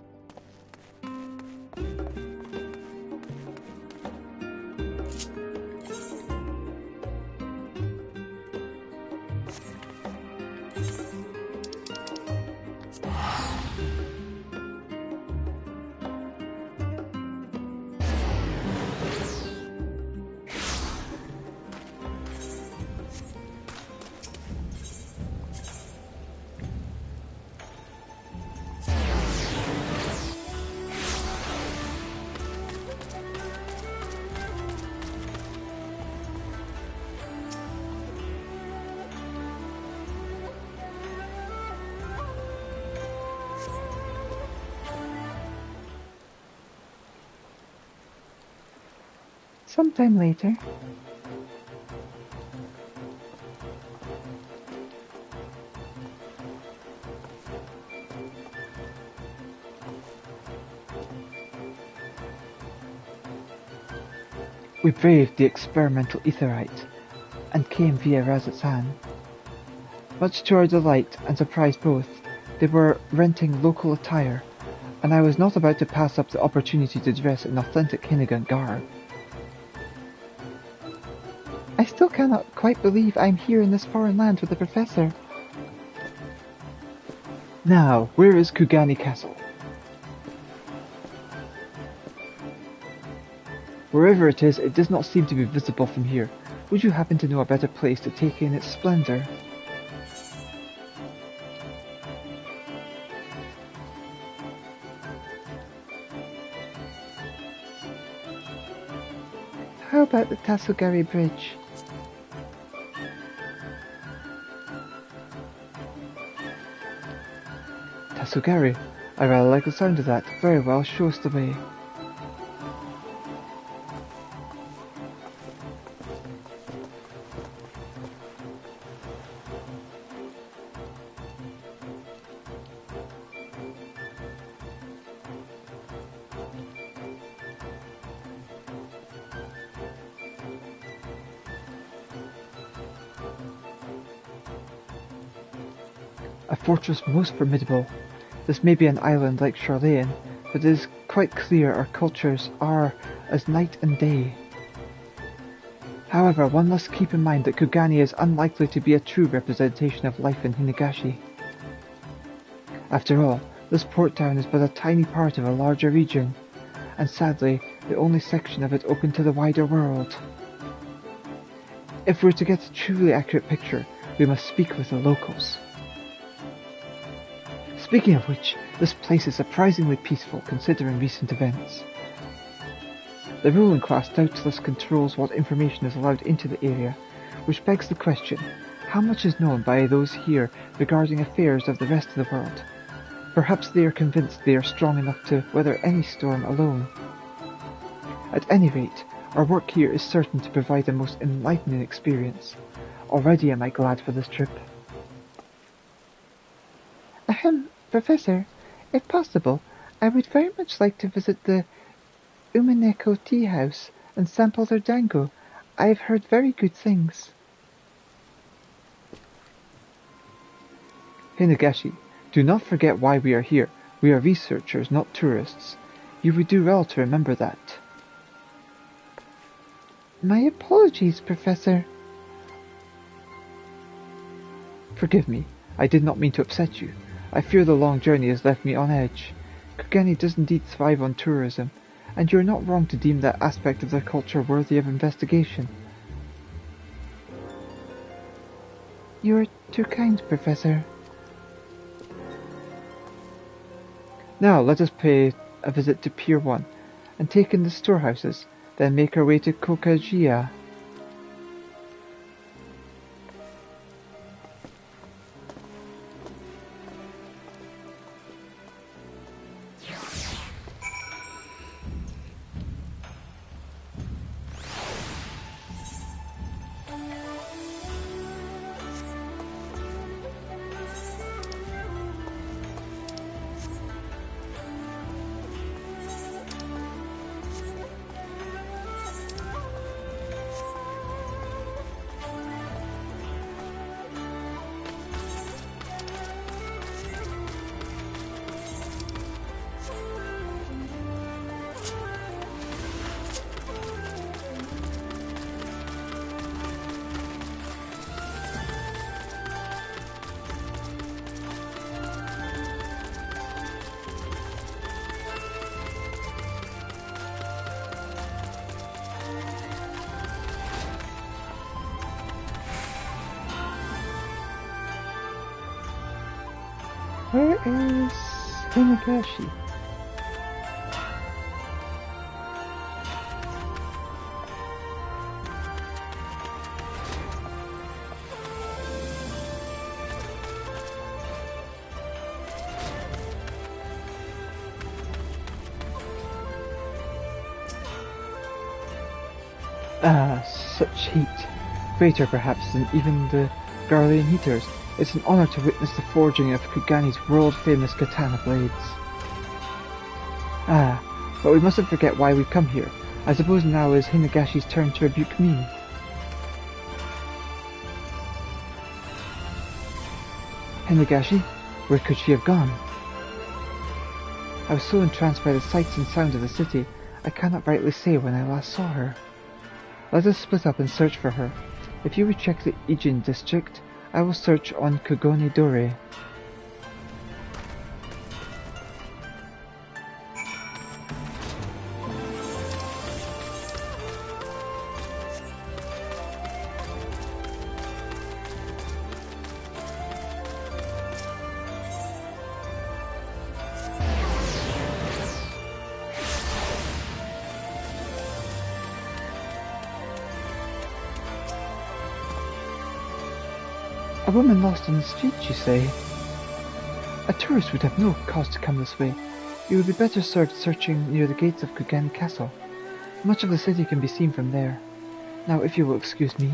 A: Sometime later.
B: We braved the experimental Aetherite and came via Razatsan. Much to our delight and surprise both, they were renting local attire, and I was not about to pass up the opportunity to dress in authentic Hinnigan garb.
A: I still cannot quite believe I'm here in this foreign land with the Professor.
B: Now, where is Kugani Castle? Wherever it is, it does not seem to be visible from here. Would you happen to know a better place to take in its splendor?
A: How about the Tasugari Bridge?
B: Tasugari, I rather like the sound of that. Very well, show us the way. A fortress most formidable. This may be an island like Charlayan, but it is quite clear our cultures are as night and day. However, one must keep in mind that Kugani is unlikely to be a true representation of life in Hinegashi. After all, this port town is but a tiny part of a larger region, and sadly, the only section of it open to the wider world. If we're to get a truly accurate picture, we must speak with the locals. Speaking of which, this place is surprisingly peaceful considering recent events. The ruling class doubtless controls what information is allowed into the area, which begs the question, how much is known by those here regarding affairs of the rest of the world? Perhaps they are convinced they are strong enough to weather any storm alone. At any rate, our work here is certain to provide a most enlightening experience. Already am I glad for this trip.
A: Ahem, Professor, if possible, I would very much like to visit the Umineko Tea House and sample their dango. I have heard very good things.
B: Hinegashi, do not forget why we are here. We are researchers, not tourists. You would do well to remember that.
A: My apologies, Professor.
B: Forgive me. I did not mean to upset you. I fear the long journey has left me on edge. Kugani does indeed thrive on tourism, and you are not wrong to deem that aspect of their culture worthy of investigation.
A: You are too kind, Professor.
B: Now let us pay a visit to Pier 1, and take in the storehouses, then make our way to Kokajia.
A: Where is Hinagashi?
B: Ah, such heat. Greater perhaps than even the Garlean heaters. It's an honor to witness the forging of Kugani's world-famous katana blades. Ah, but we mustn't forget why we've come here. I suppose now is Hinagashi's turn to rebuke me. Hinagashi? Where could she have gone? I was so entranced by the sights and sounds of the city, I cannot rightly say when I last saw her. Let us split up and search for her. If you would check the Ijin district, I will search on Kogone Dore.
A: A woman lost on the street, you say? A tourist would have no cause to come this way. You would be better served searching near the gates of Kugani Castle. Much of the city can be seen from there. Now, if you will excuse me.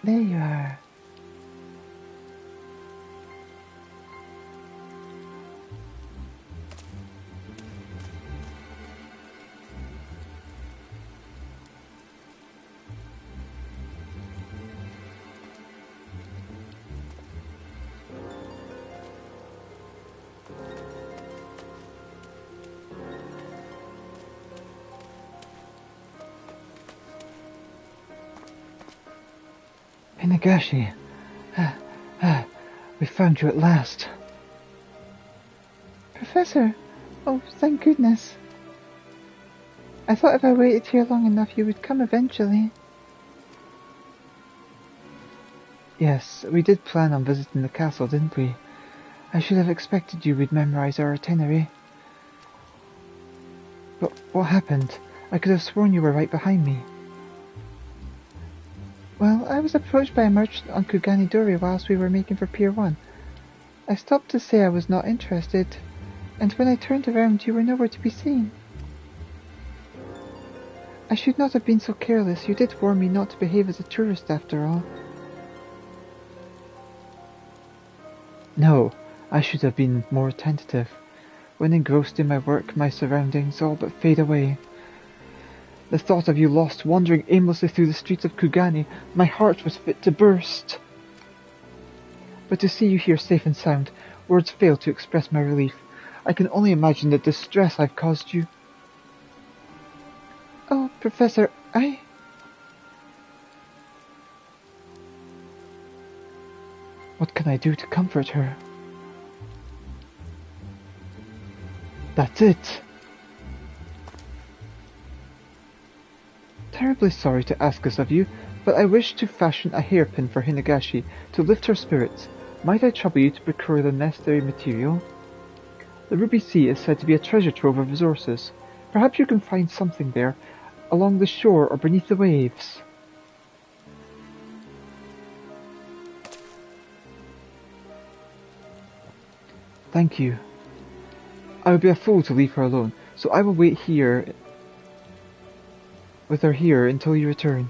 A: There you are.
B: Hinagashi, we found you at last.
A: Professor! Oh, thank goodness. I thought if I waited here long enough you would come eventually.
B: Yes, we did plan on visiting the castle, didn't we? I should have expected you would memorize our itinerary. But what happened? I could have sworn you were right behind me.
A: Well, I was approached by a merchant on Kuganidori whilst we were making for Pier 1. I stopped to say I was not interested, and when I turned around you were nowhere to be seen. I should not have been so careless. You did warn me not to behave as a tourist after all.
B: No, I should have been more attentive. When engrossed in my work, my surroundings all but fade away. The thought of you lost, wandering aimlessly through the streets of Kugani, my heart was fit to burst. But to see you here safe and sound, words fail to express my relief. I can only imagine the distress I've caused you.
A: Oh, Professor,
B: What can I do to comfort her? That's it! Terribly sorry to ask this of you, but I wish to fashion a hairpin for Hinagashi to lift her spirits. Might I trouble you to procure the necessary material? The Ruby Sea is said to be a treasure trove of resources. Perhaps you can find something there, along the shore or beneath the waves. Thank you. I would be a fool to leave her alone, so I will wait here with her here until you return.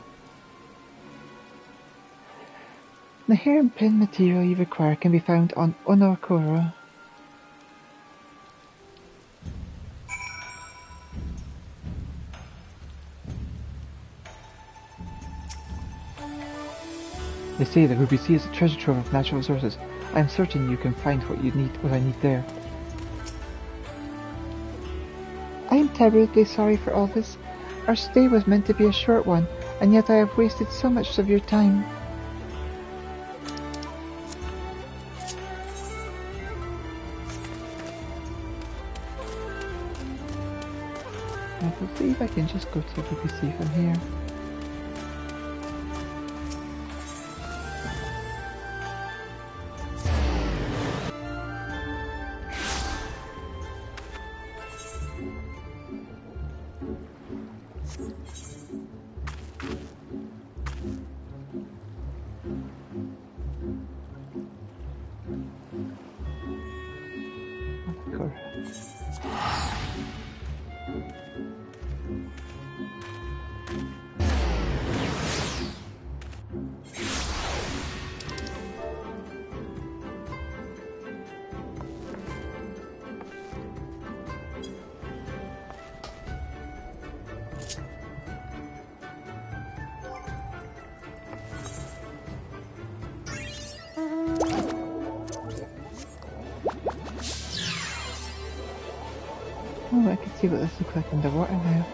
A: The hair and pin material you require can be found on Onokoro.
B: They say the Ruby Sea is a treasure trove of natural resources. I am certain you can find what I need there.
A: I am terribly sorry for all this. Our stay was meant to be a short one, and yet I have wasted so much of your time. I believe I can just go to the Ruby Sea from here. Oh, I can see what this looks like underwater now.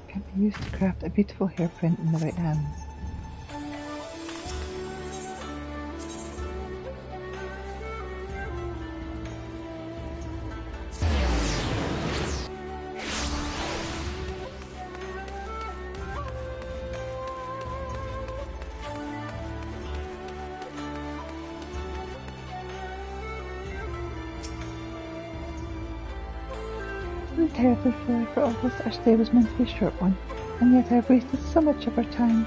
A: Can be used to craft a beautiful hairprint in the right hands. I'm terribly sorry for all this. Our stay was meant to be a short one, and yet I've wasted so much of our time.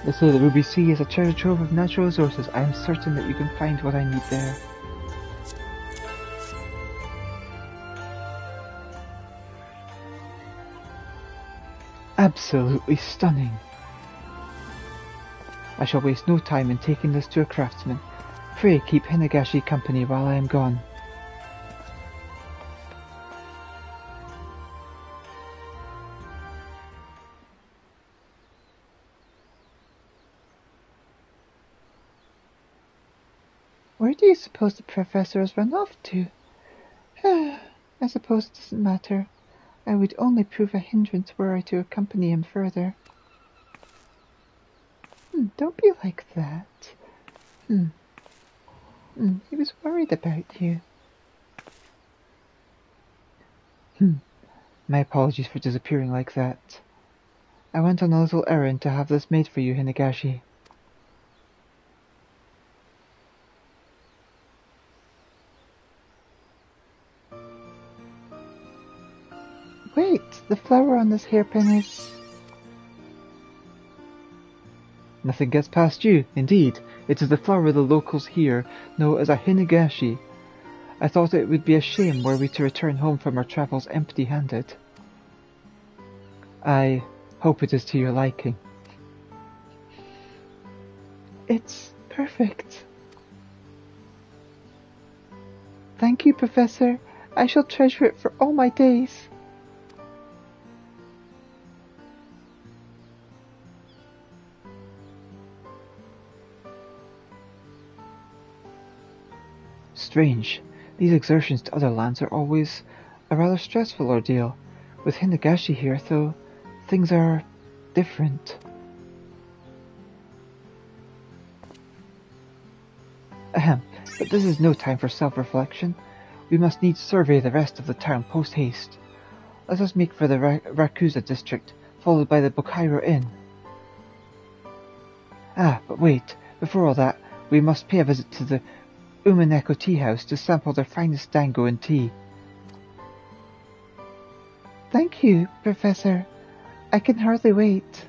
B: They say the Ruby Sea is a treasure trove of natural resources. I am certain that you can find what I need there. Absolutely stunning. I shall waste no time in taking this to a craftsman. Pray keep Hinagashi company while I am gone.
A: Where do you suppose the professor has run off to? I suppose it doesn't matter. I would only prove a hindrance were I to accompany him further. Don't be like that. He was worried about you.
B: My apologies for disappearing like that. I went on a little errand to have this made for you, Hinagashi.
A: Wait, the flower on this hairpin is...
B: Nothing gets past you, indeed. It is the flower the locals here know as a Hinagashi. I thought it would be a shame were we to return home from our travels empty-handed. I hope it is to your liking.
A: It's perfect. Thank you, Professor. I shall treasure it for all my days.
B: Strange. These excursions to other lands are always a rather stressful ordeal. With Hinagashi here, though, things are different. Ahem, but this is no time for self-reflection. We must needs survey the rest of the town post-haste. Let us make for the Rakusa district, followed by the Bokairo Inn. Ah, but wait, before all that, we must pay a visit to the Umaneko tea house to sample their finest dango and tea.
A: Thank you, Professor. I can hardly wait.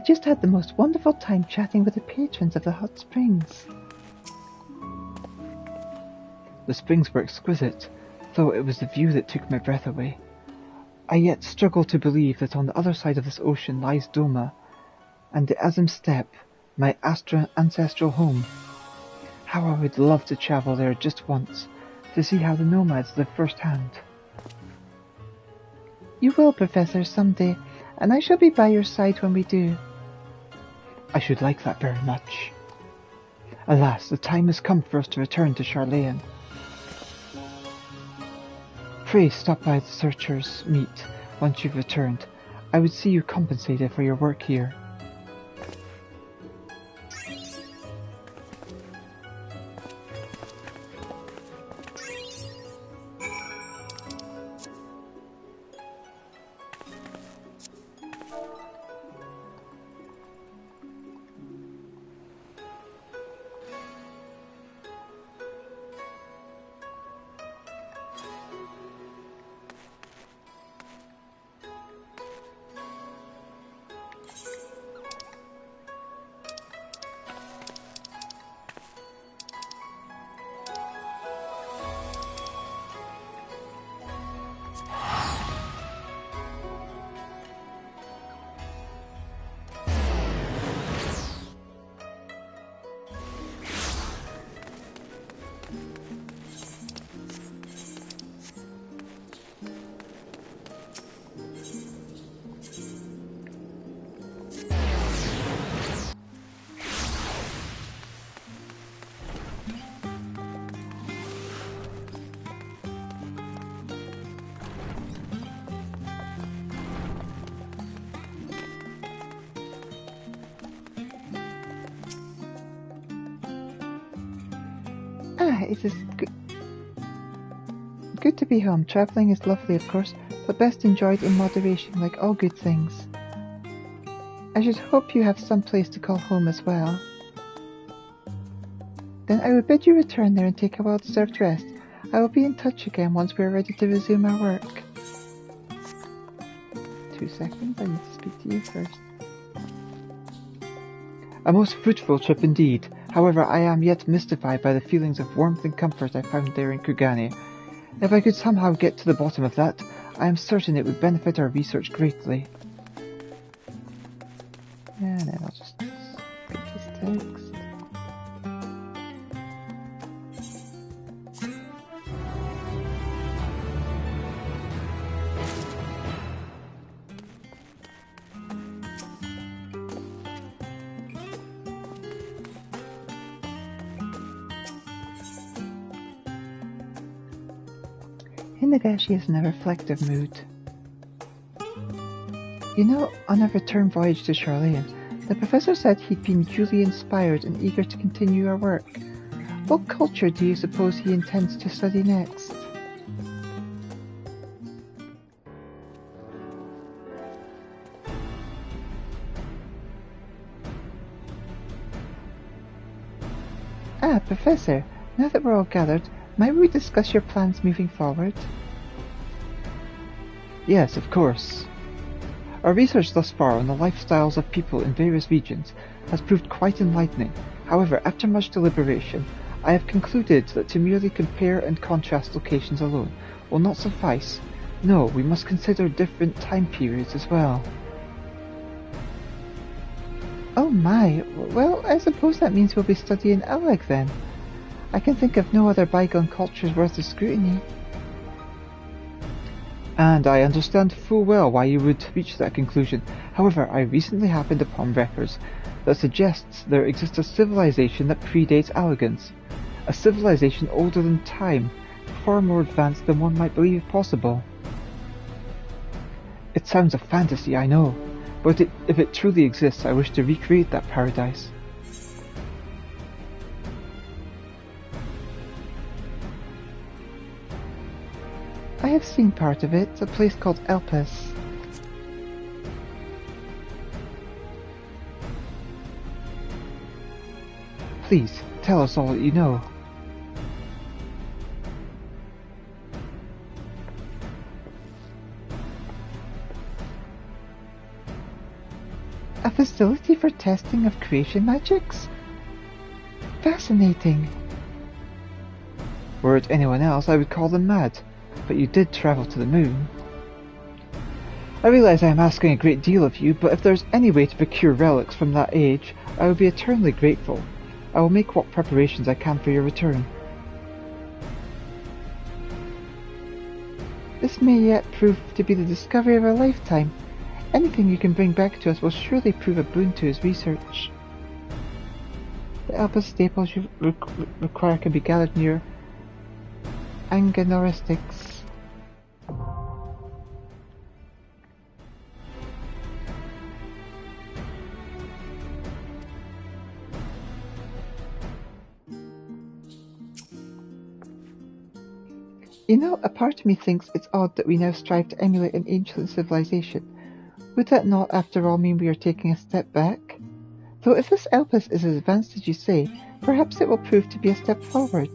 A: just had the most wonderful time chatting with the patrons of the hot springs.
B: The springs were exquisite, though it was the view that took my breath away. I yet struggle to believe that on the other side of this ocean lies Doma, and the Azim Steppe, my ancestral home. How I would love to travel there just once, to see how the nomads live firsthand.
A: You will, Professor, someday, and I shall be by your side when we do.
B: I should like that very much. Alas, the time has come for us to return to Charlayan. Pray stop by the Searchers' Meet once you've returned. I would see you compensated for your work here.
A: It is good to be home. Travelling is lovely, of course, but best enjoyed in moderation, like all good things. I should hope you have some place to call home as well. Then I would bid you return there and take a well-deserved rest. I will be in touch again once we are ready to resume our work. 2 seconds, I need to speak to you first.
B: A most fruitful trip indeed. However, I am yet mystified by the feelings of warmth and comfort I found there in Kugane. If I could somehow get to the bottom of that, I am certain it would benefit our research greatly.
A: And then I'll just skip this text. Hinagashi is in a reflective mood. You know, on our return voyage to Charlayan, the professor said he'd been duly inspired and eager to continue our work. What culture do you suppose he intends to study next? Ah, Professor, now that we're all gathered, might we discuss your plans moving forward?
B: Yes, of course. Our research thus far on the lifestyles of people in various regions has proved quite enlightening. However, after much deliberation, I have concluded that to merely compare and contrast locations alone will not suffice. No, we must consider different time periods as well.
A: Oh my, well, I suppose that means we'll be studying Aleg then. I can think of no other bygone cultures worth the scrutiny.
B: And I understand full well why you would reach that conclusion. However, I recently happened upon records that suggests there exists a civilization that predates Allegans. A civilization older than time, far more advanced than one might believe possible. It sounds a fantasy, I know, but if it truly exists, I wish to recreate that paradise.
A: I have seen part of it, a place called Elpis.
B: Please, tell us all that you know.
A: facility for testing of creation magics? Fascinating.
B: Were it anyone else, I would call them mad, but you did travel to the moon. I realize I am asking a great deal of you, but if there is any way to procure relics from that age, I will be eternally grateful. I will make what preparations I can for your return.
A: This may yet prove to be the discovery of a lifetime. Anything you can bring back to us will surely prove a boon to his research. The Elpis staples you require can be gathered near Anganoristics. You know, a part of me thinks it's odd that we now strive to emulate an ancient civilization. Would that not, after all, mean we are taking a step back? Though if this Elpis is as advanced as you say, perhaps it will prove to be a step forward.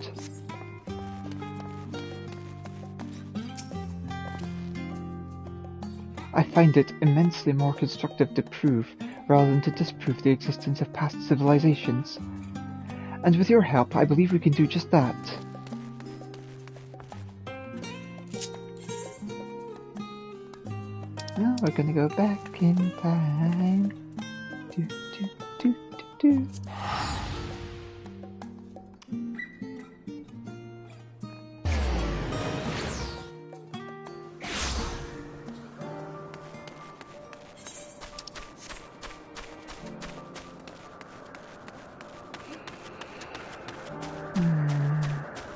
B: I find it immensely more constructive to prove rather than to disprove the existence of past civilizations. And with your help, I believe we can do just that.
A: Now we're gonna go back in time. Do, do, do, do, do.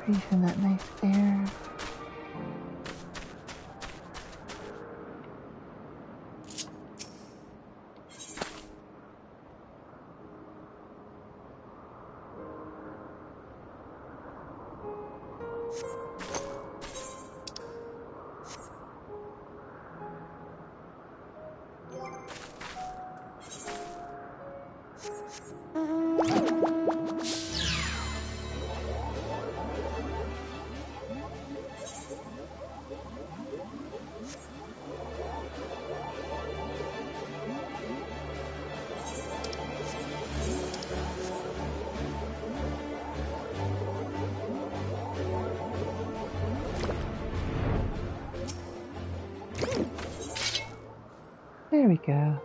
A: Breathing that nice air. There we go.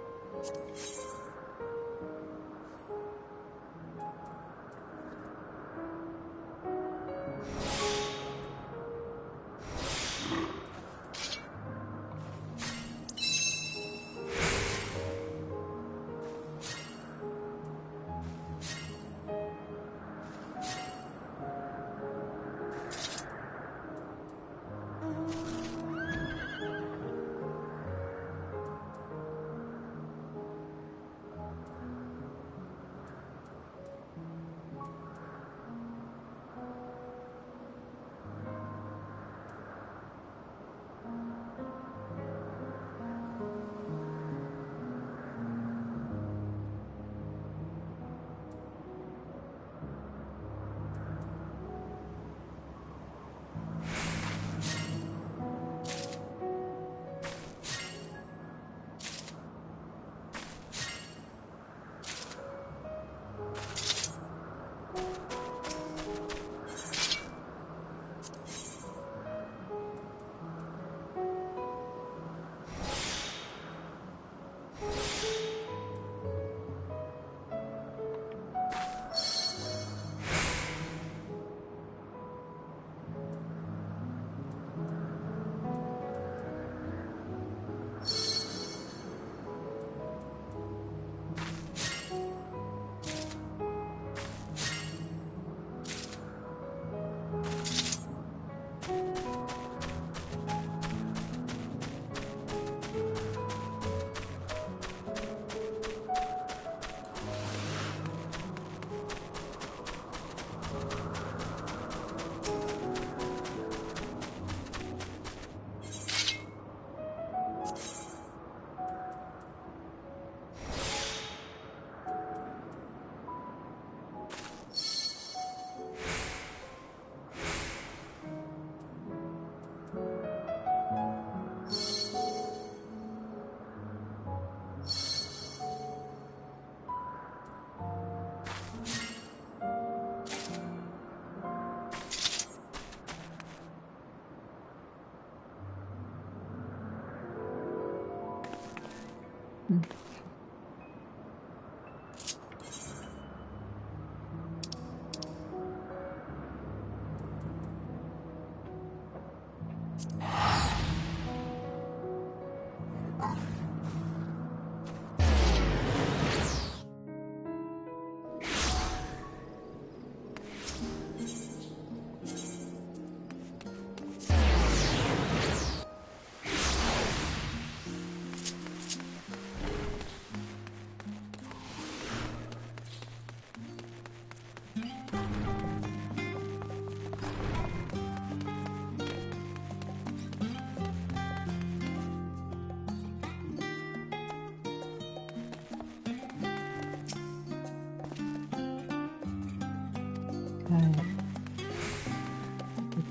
A: Let's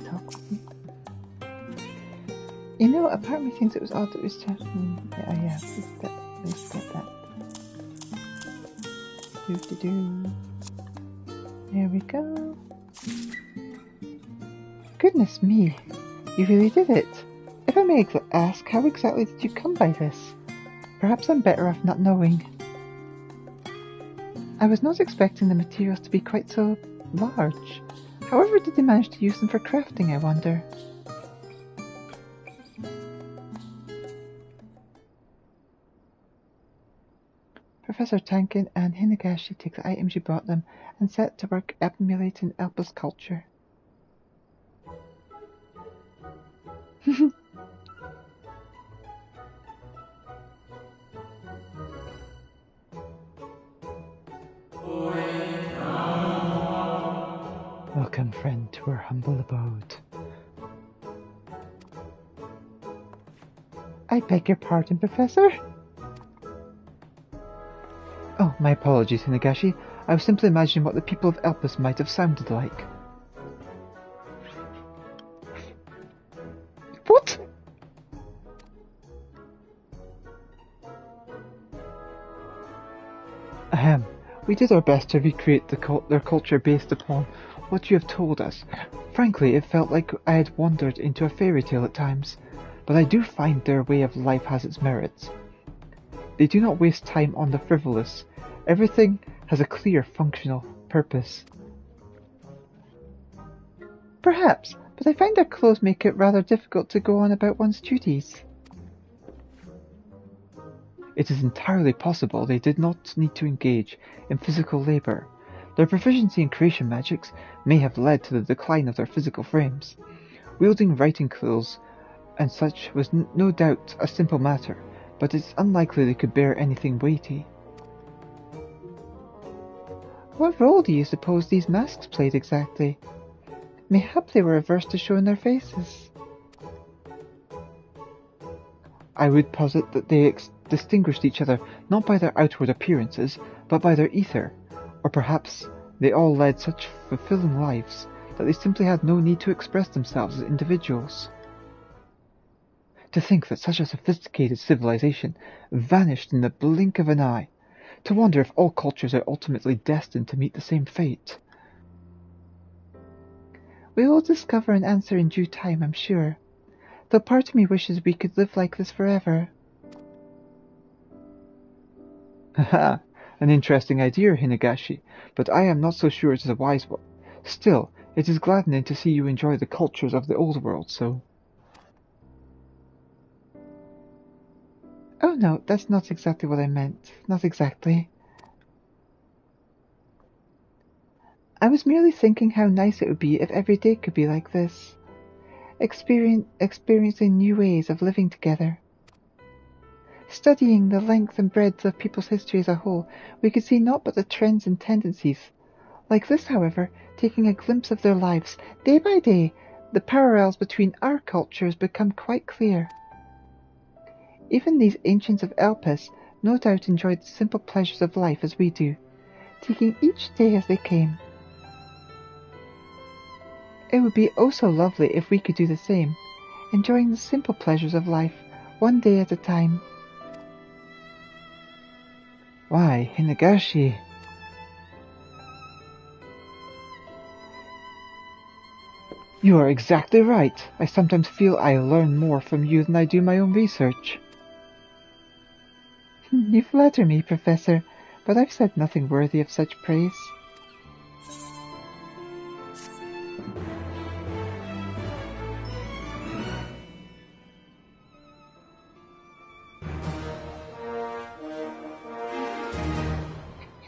A: talk with me. You know, a part of me thinks it was odd that it was just... yeah, let's get that. Do-do-do. There we go. Goodness me, you really did it. If I may ask, how exactly did you come by this? Perhaps I'm better off not knowing. I was not expecting the materials to be quite so large. However did they manage to use them for crafting, I wonder? Professor Tankin and Hinagashi take the items you brought them and set to work emulating Elpa's culture. Welcome, friend, to our humble abode. I beg your pardon, Professor? Oh, my apologies, Hinagashi. I was simply imagining what the people of Elpis might have sounded like. What? Ahem. We did our best to recreate their culture based upon what you have told us. Frankly, it felt like I had wandered into a fairy tale at times, but I do find their way of life has its merits. They do not waste time on the frivolous. Everything has a clear, functional purpose. Perhaps, but I find their clothes make it rather difficult to go on about one's duties. It is entirely possible they did not need to engage in physical labor. Their proficiency in creation magics may have led to the decline of their physical frames. Wielding writing quills and such was no doubt a simple matter, but it's unlikely they could bear anything weighty. What role do you suppose these masks played exactly? Mayhap they were averse to showing their faces. I would posit that they distinguished each other not by their outward appearances, but by their ether, or perhaps they all led such fulfilling lives that they simply had no need to express themselves as individuals. To think that such a sophisticated civilization vanished in the blink of an eye. To wonder if all cultures are ultimately destined to meet the same fate. We will discover an answer in due time, I'm sure. Though part of me wishes we could live like this forever. Haha, an interesting idea, Hinagashi, but I am not so sure it is a wise one. Still, it is gladdening to see you enjoy the cultures of the old world, so... Oh no, that's not exactly what I meant. Not exactly. I was merely thinking how nice it would be if every day could be like this. Experiencing new ways of living together. Studying the length and breadth of people's history as a whole, we could see not but the trends and tendencies. Like this, however, taking a glimpse of their lives, day by day, the parallels between our cultures become quite clear. Even these ancients of Elpis no doubt enjoyed the simple pleasures of life as we do, taking each day as they came. It would be oh so lovely if we could do the same, enjoying the simple pleasures of life, one day at a time. Why, Hinagashi... You are exactly right. I sometimes feel I learn more from you than I do my own research. You flatter me, Professor, but I've said nothing worthy of such praise.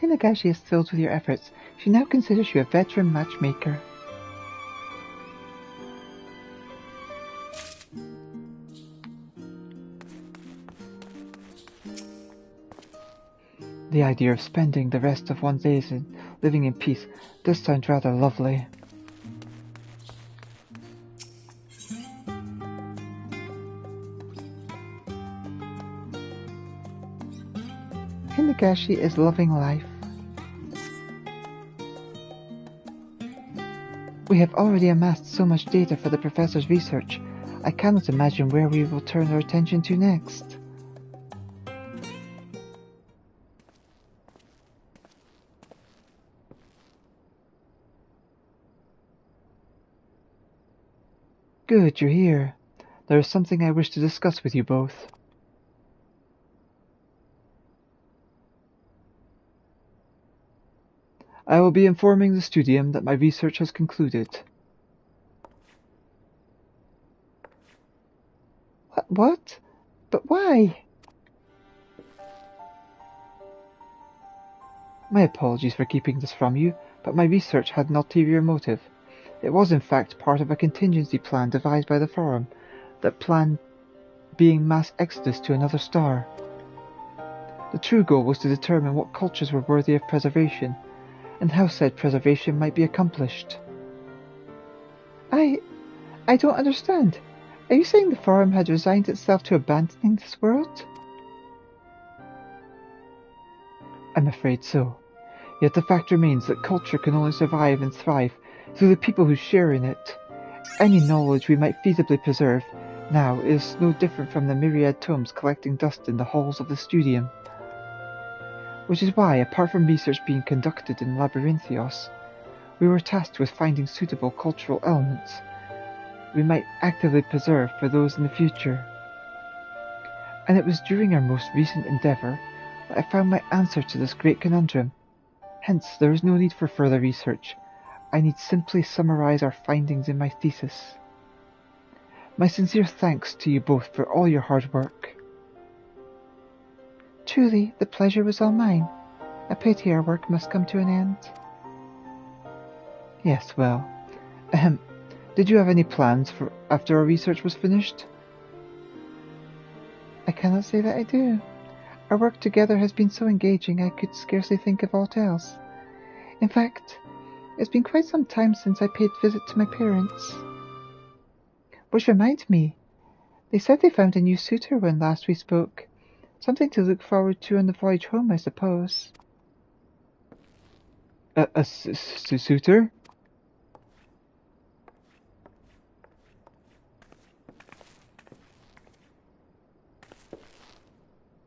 A: Hinagashi is thrilled with your efforts. She now considers you a veteran matchmaker. The idea of spending the rest of one's days living in peace does sound rather lovely. Hinagashi is loving life.
B: We have already amassed so much data for the Professor's research. I cannot imagine where we will turn our attention to next. Good, you're here. There is something I wish to discuss with you both. I will be informing the Studium that my research has concluded. What? But why? My apologies for keeping this from you, but my research had an ulterior motive. It was in fact part of a contingency plan devised by the Forum, that plan being mass exodus to another star. The true goal was to determine what cultures were worthy of preservation, and how said preservation might be accomplished. I don't understand. Are you saying the Forum had resigned itself to abandoning this world? I'm afraid so. Yet the fact remains that culture can only survive and thrive through the people who share in it. Any knowledge we might feasibly preserve now is no different from the myriad tomes collecting dust in the halls of the Studium. Which is why, apart from research being conducted in Labyrinthios, we were tasked with finding suitable cultural elements we might actively preserve for those in the future. And it was during our most recent endeavour that I found my answer to this great conundrum. Hence, there is no need for further research. I need simply summarize our findings in my thesis. My sincere thanks to you both for all your hard work. Truly, the pleasure was all mine. A pity our work must come to an end. Yes, well, did you have any plans for after our research was finished? I cannot say that I do. Our work together has been so engaging I could scarcely think of aught else. In fact, it's been quite some time since I paid visit to my parents. Which reminds me, they said they found a new suitor when last we spoke. Something to look forward to on the voyage home, I suppose. A suitor?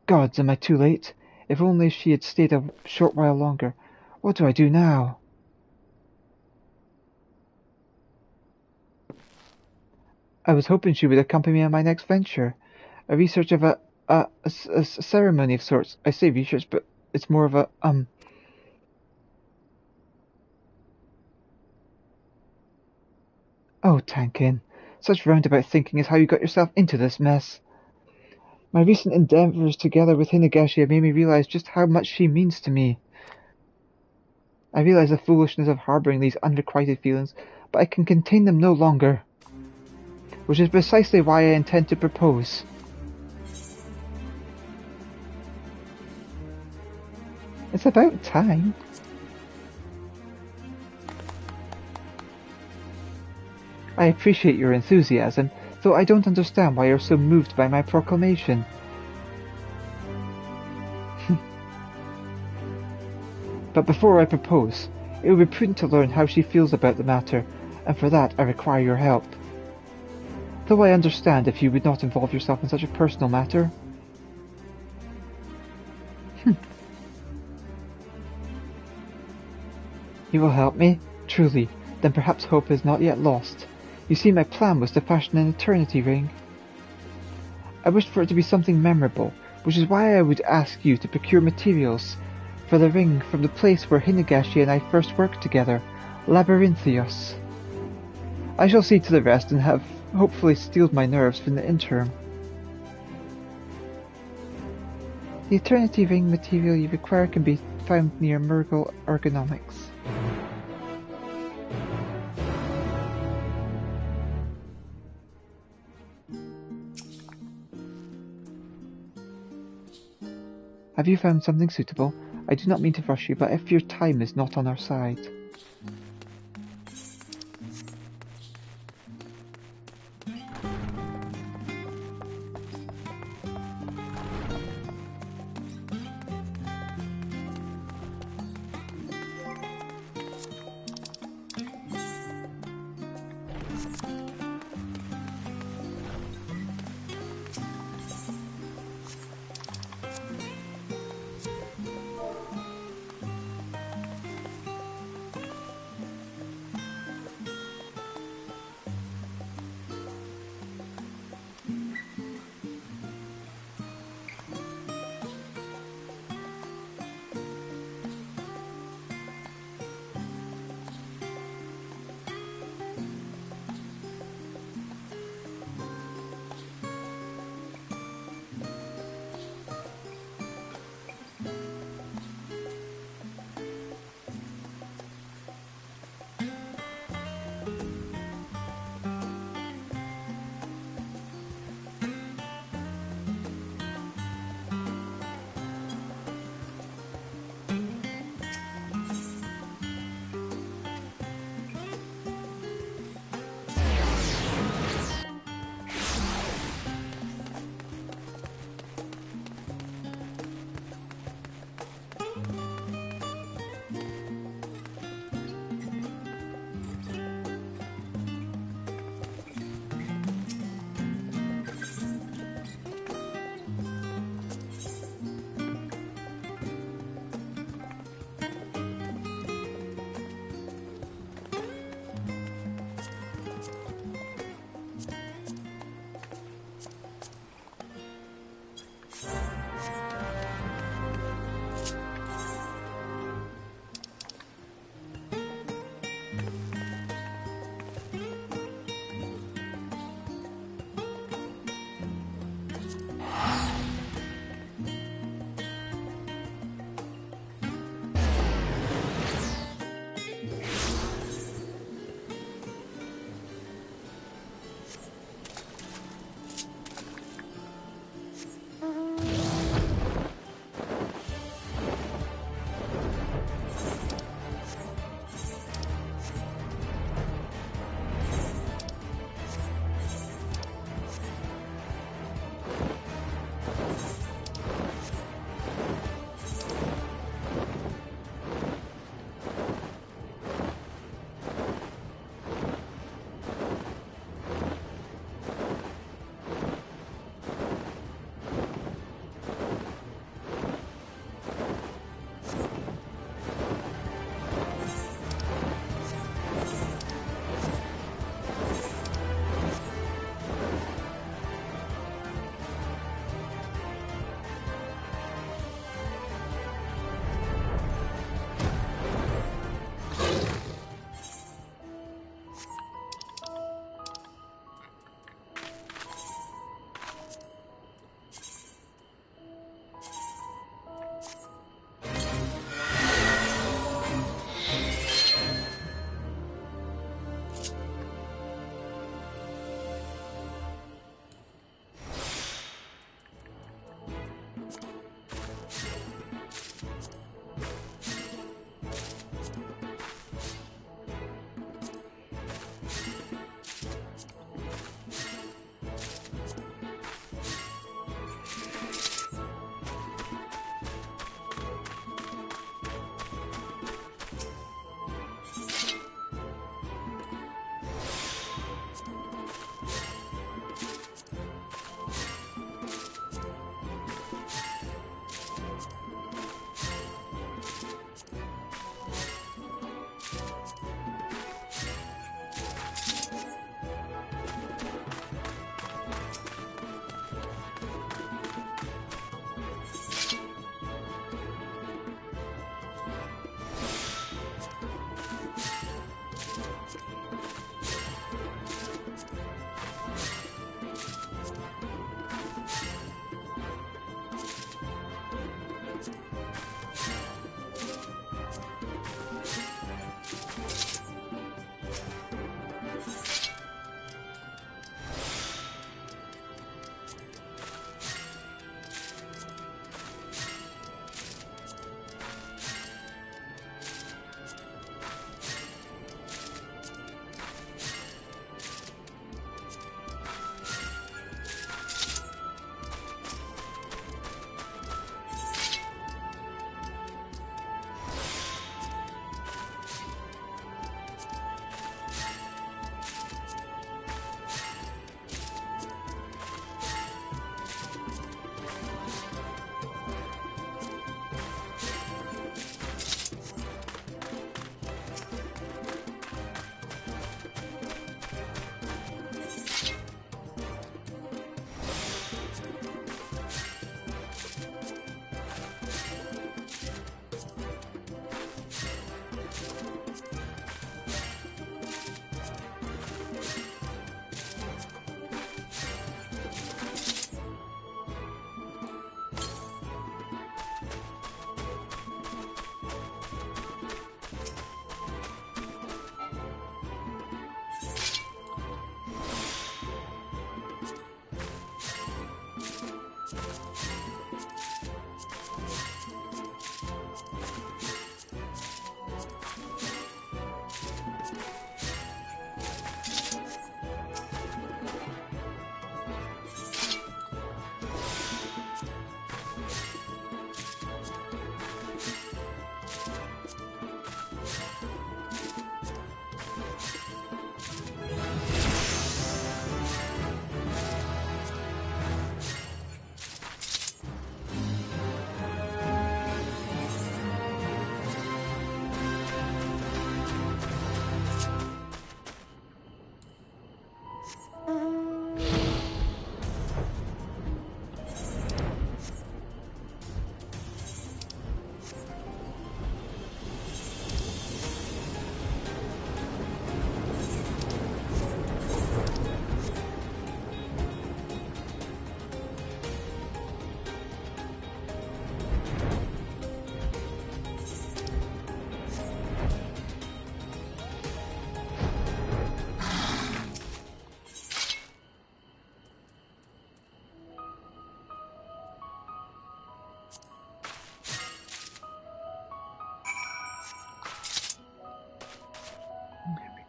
B: Gods, am I too late? If only she had stayed a short while longer. What do I do now? I was hoping she would accompany me on my next venture. A research of a ceremony of sorts. I say research, but it's more of a, Oh, Tankin. Such roundabout thinking is how you got yourself into this mess. My recent endeavours together with Hinagashi have made me realize just how much she means to me. I realize the foolishness of harbouring these unrequited feelings, but I can contain them no longer. Which is precisely why I intend to propose. It's about time. I appreciate your enthusiasm, though I don't understand why you're so moved by my proclamation. But before I propose, it would be prudent to learn how she feels about the matter, and for that I require your help. Though I understand if you would not involve yourself in such a personal matter. You will help me? Truly, then perhaps hope is not yet lost. You see, my plan was to fashion an eternity ring. I wished for it to be something memorable, which is why I would ask you to procure materials for the ring from the place where Hinagashi and I first worked together, Labyrinthios. I shall see to the rest and have hopefully steeled my nerves for the interim. The eternity ring material you require can be found near Murgle Ergonomics. Have you found something suitable? I do not mean to rush you, but if your time is not on our side.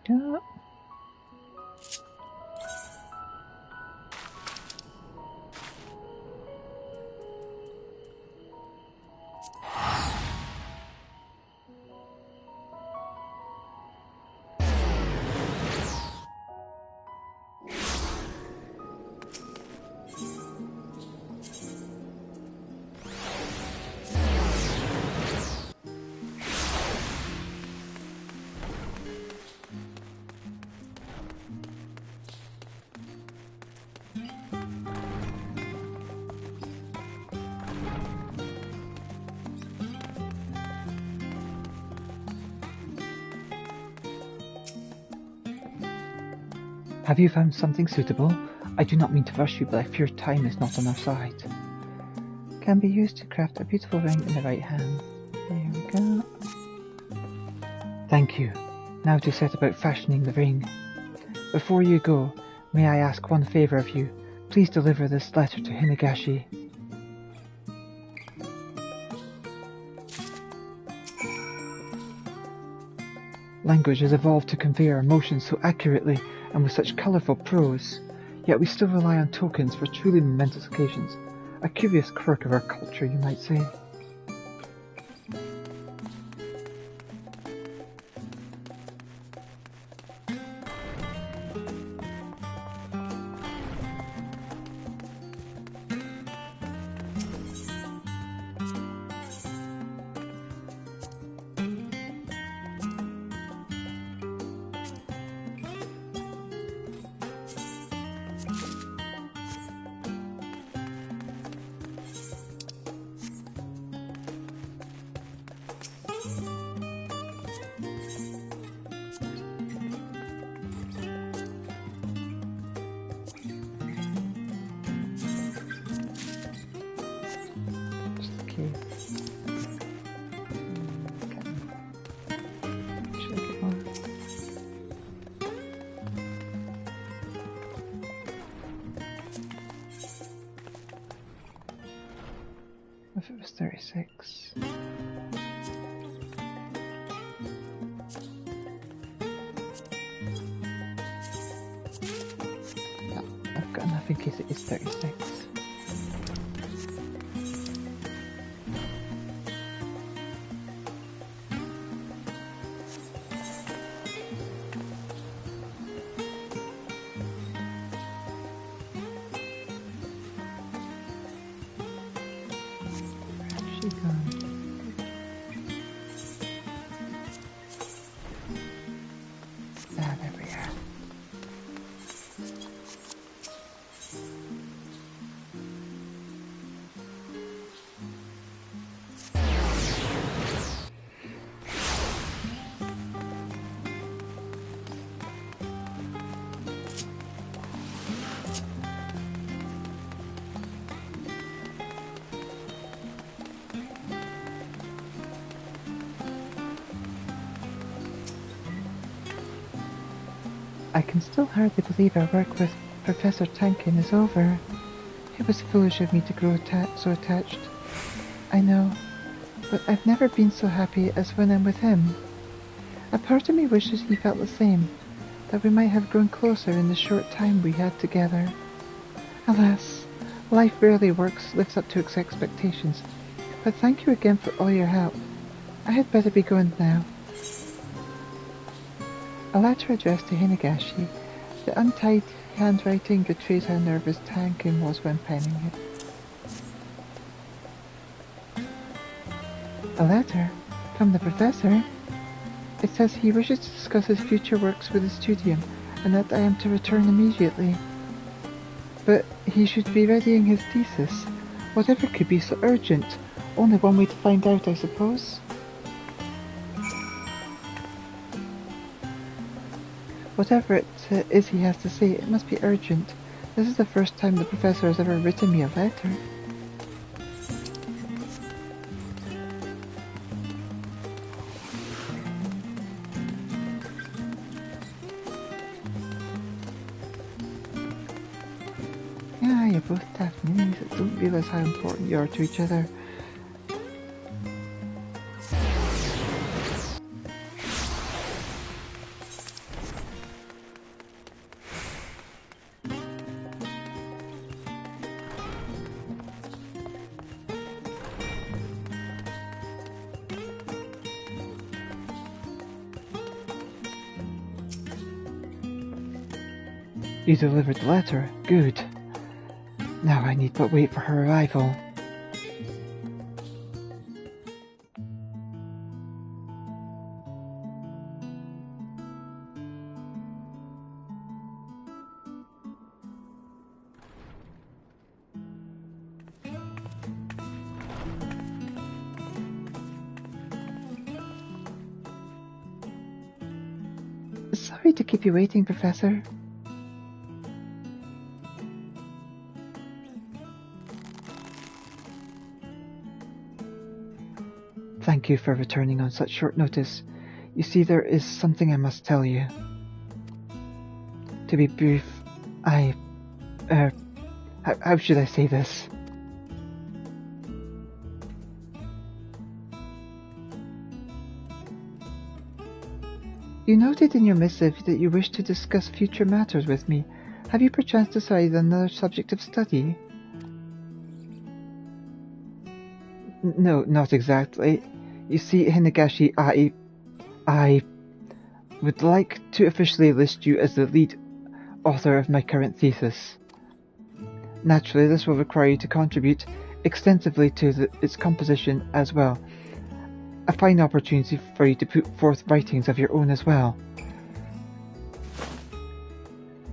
A: go.
B: Have you found something suitable? I do not mean to rush you, but I fear time is not on our side.
A: Can be used to craft a beautiful ring in the right hand. There we go.
B: Thank you. Now to set about fashioning the ring. Before you go, may I ask one favour of you? Please deliver this letter to Hinagashi. Language has evolved to convey our emotions so accurately and with such colourful prose, yet we still rely on tokens for truly momentous occasions. A curious quirk of our culture, you might say.
A: If it was 36. No, I've got enough in case it is 36. I can still hardly believe our work with Professor Tankin is over. It was foolish of me to grow so attached. I know, but I've never been so happy as when I'm with him. A part of me wishes he felt the same, that we might have grown closer in the short time we had together. Alas, life rarely lives up to its expectations, but thank you again for all your help. I had better be going now. A letter addressed to Hinagashi. The untidy handwriting betrays how nervous Tankin was when penning it. A letter? From the Professor? It says he wishes to discuss his future works with the studium, and that I am to return immediately. But he should be readying his thesis. Whatever could be so urgent? Only one way to find out, I suppose. Whatever it is he has to say, it must be urgent. This is the first time the Professor has ever written me a letter. Yeah, you're both daft ninnies that don't realise how important you are to each other.
B: You delivered the letter. Good. Now I need but wait for her arrival.
A: Sorry to keep you waiting, Professor.
B: Thank you for returning on such short notice. You see, there is something I must tell you. To be brief, how should I say this?
A: You noted in your missive that you wish to discuss future matters with me. Have you perchance decided on another subject of study?
B: No, not exactly. You see, Hinagashi, I would like to officially list you as the lead author of my current thesis. Naturally, this will require you to contribute extensively to its composition as well. A fine opportunity for you to put forth writings of your own as well.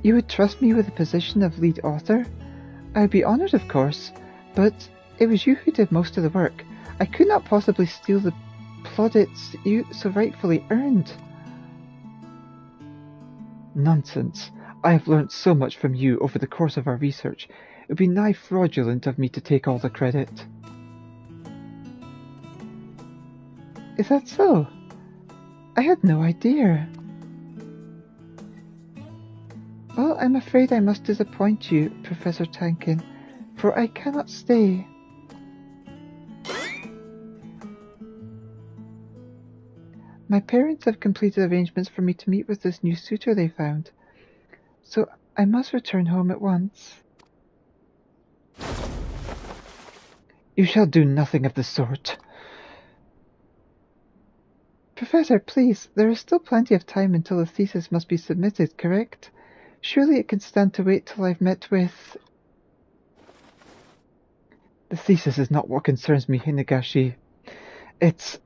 A: You would trust me with the position of lead author? I would be honoured, of course, but it was you who did most of the work. I could not possibly steal the plaudits you so rightfully earned.
B: Nonsense. I have learnt so much from you over the course of our research. It would be nigh fraudulent of me to take all the credit.
A: Is that so? I had no idea. Well, I'm afraid I must disappoint you, Professor Tankin, for I cannot stay. My parents have completed arrangements for me to meet with this new suitor they found, so I must return home at once.
B: You shall do nothing of the sort.
A: Professor, please, there is still plenty of time until the thesis must be submitted, correct? Surely it can stand to wait till I've met with...
B: The thesis is not what concerns me, Hinagashi. It's,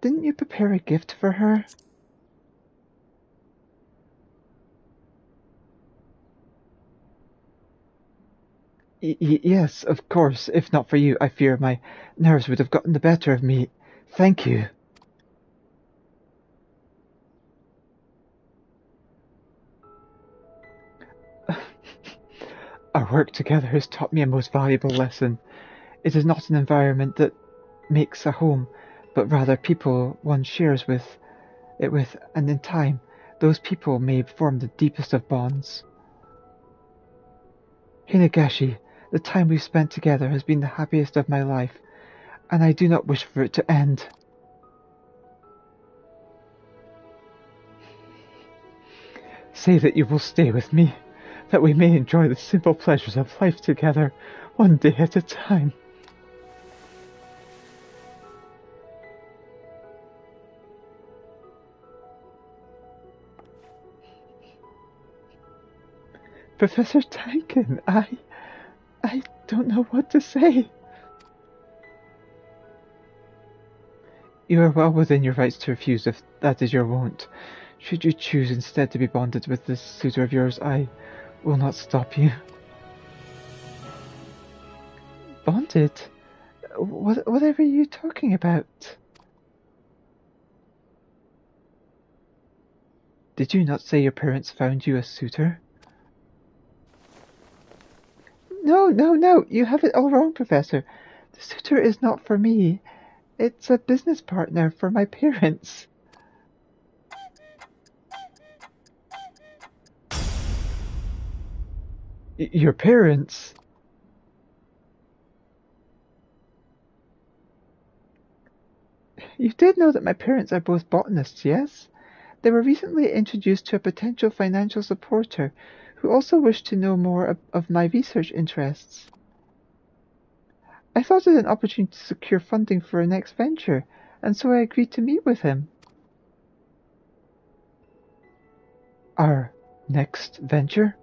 A: Didn't you prepare a gift for her?
B: Yes, of course. If not for you, I fear my nerves would have gotten the better of me. Thank you. Our work together has taught me a most valuable lesson. It is not an environment that makes a home, but rather people one shares it with, and in time, those people may form the deepest of bonds. Hinagashi, the time we've spent together has been the happiest of my life, and I do not wish for it to end. Say that you will stay with me, that we may enjoy the simple pleasures of life together, one day at a time.
A: Professor Tankin, I don't know what to say.
B: You are well within your rights to refuse if that is your wont. Should you choose instead to be bonded with this suitor of yours, I will not stop you.
A: Bonded? Whatever are you talking about?
B: Did you not say your parents found you a suitor?
A: No, you have it all wrong, Professor. The suitor is not for me. It's a business partner for my parents.
B: Your parents?
A: You did know that my parents are both botanists, yes? They were recently introduced to a potential financial supporter who also wished to know more of my research interests. I thought it an opportunity to secure funding for our next venture,
B: and so I agreed to meet with him. Our next venture?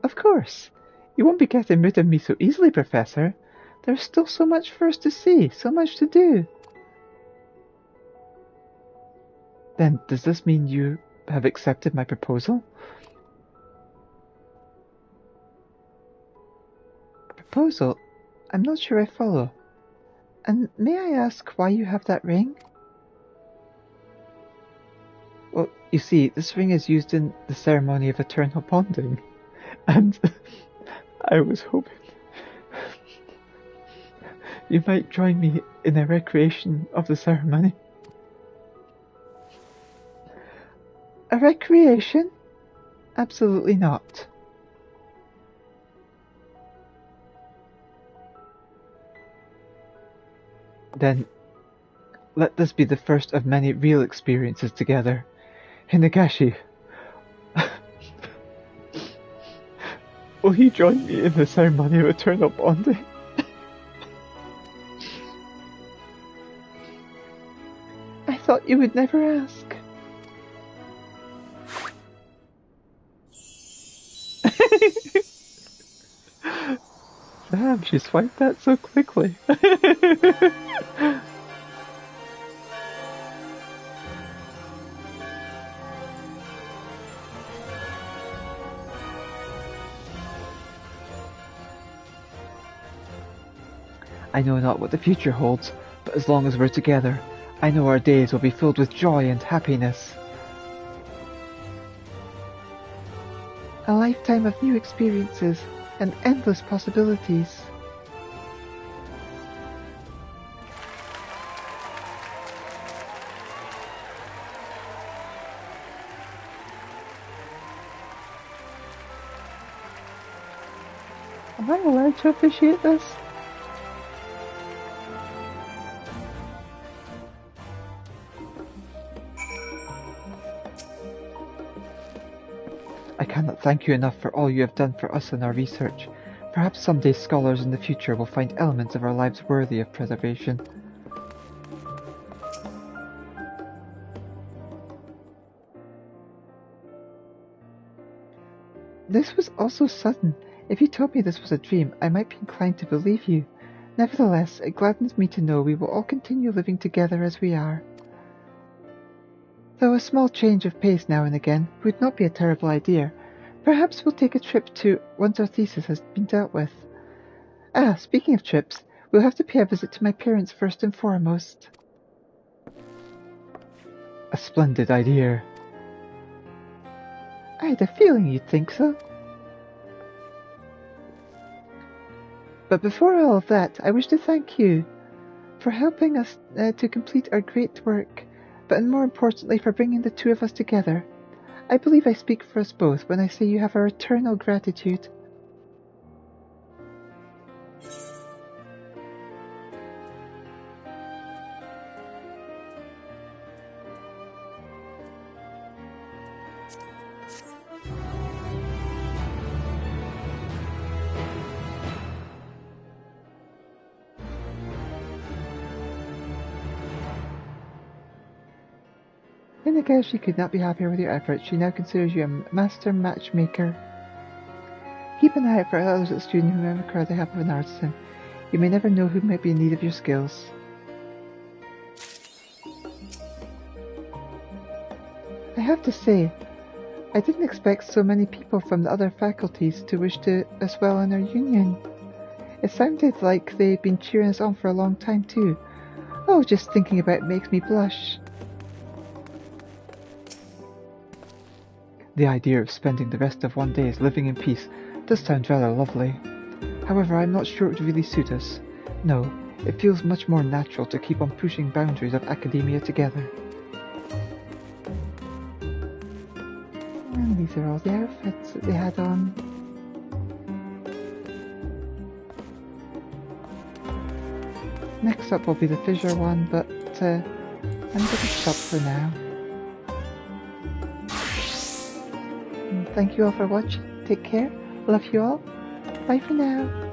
B: Of course. You won't be getting rid of me so easily, Professor. There's still so much for us to see, so much to do. Then, does this mean you have accepted my proposal? Proposal? I'm not sure I follow. And may I ask why you have that ring? Well, you see, this ring is used in the ceremony of eternal bonding. And I was hoping you might join me in a recreation of the ceremony. A recreation? Absolutely not. Then, let this be the first of many real experiences together. Hinagashi, will you join me in the ceremony of eternal bonding? I thought you would never ask. Damn, she swiped that so quickly. I know not what the future holds, but as long as we're together, I know our days will be filled with joy and happiness. A lifetime of new experiences and endless possibilities. Am I allowed to appreciate this? I cannot thank you enough for all you have done for us in our research. Perhaps someday scholars in the future will find elements of our lives worthy of preservation. This was also sudden. If you told me this was a dream, I might be inclined to believe you. Nevertheless, it gladdens me to know we will all continue living together as we are. Though a small change of pace now and again would not be a terrible idea. Perhaps we'll take a trip to once our thesis has been dealt with. Ah, speaking of trips, we'll have to pay a visit to my parents first and foremost. A splendid idea. I had a feeling you'd think so. But before all of that, I wish to thank you for helping us to complete our great work, but more importantly for bringing the two of us together. I believe I speak for us both when I say you have our eternal gratitude. Hinagashi could not be happier with your efforts. She now considers you a master matchmaker. Keep an eye out for others at the studio who may require the help of an artisan. You may never know who might be in need of your skills. I have to say, I didn't expect so many people from the other faculties to wish to as well in our union. It sounded like they'd been cheering us on for a long time too. Oh, just thinking about it makes me blush. The idea of spending the rest of one day living in peace does sound rather lovely. However, I'm not sure it would really suit us. No, it feels much more natural to keep on pushing boundaries of academia together. And these are all the outfits that they had on. Next up will be the fissure one, but I'm going to stop for now. Thank you all for watching. Take care. Love you all. Bye for now.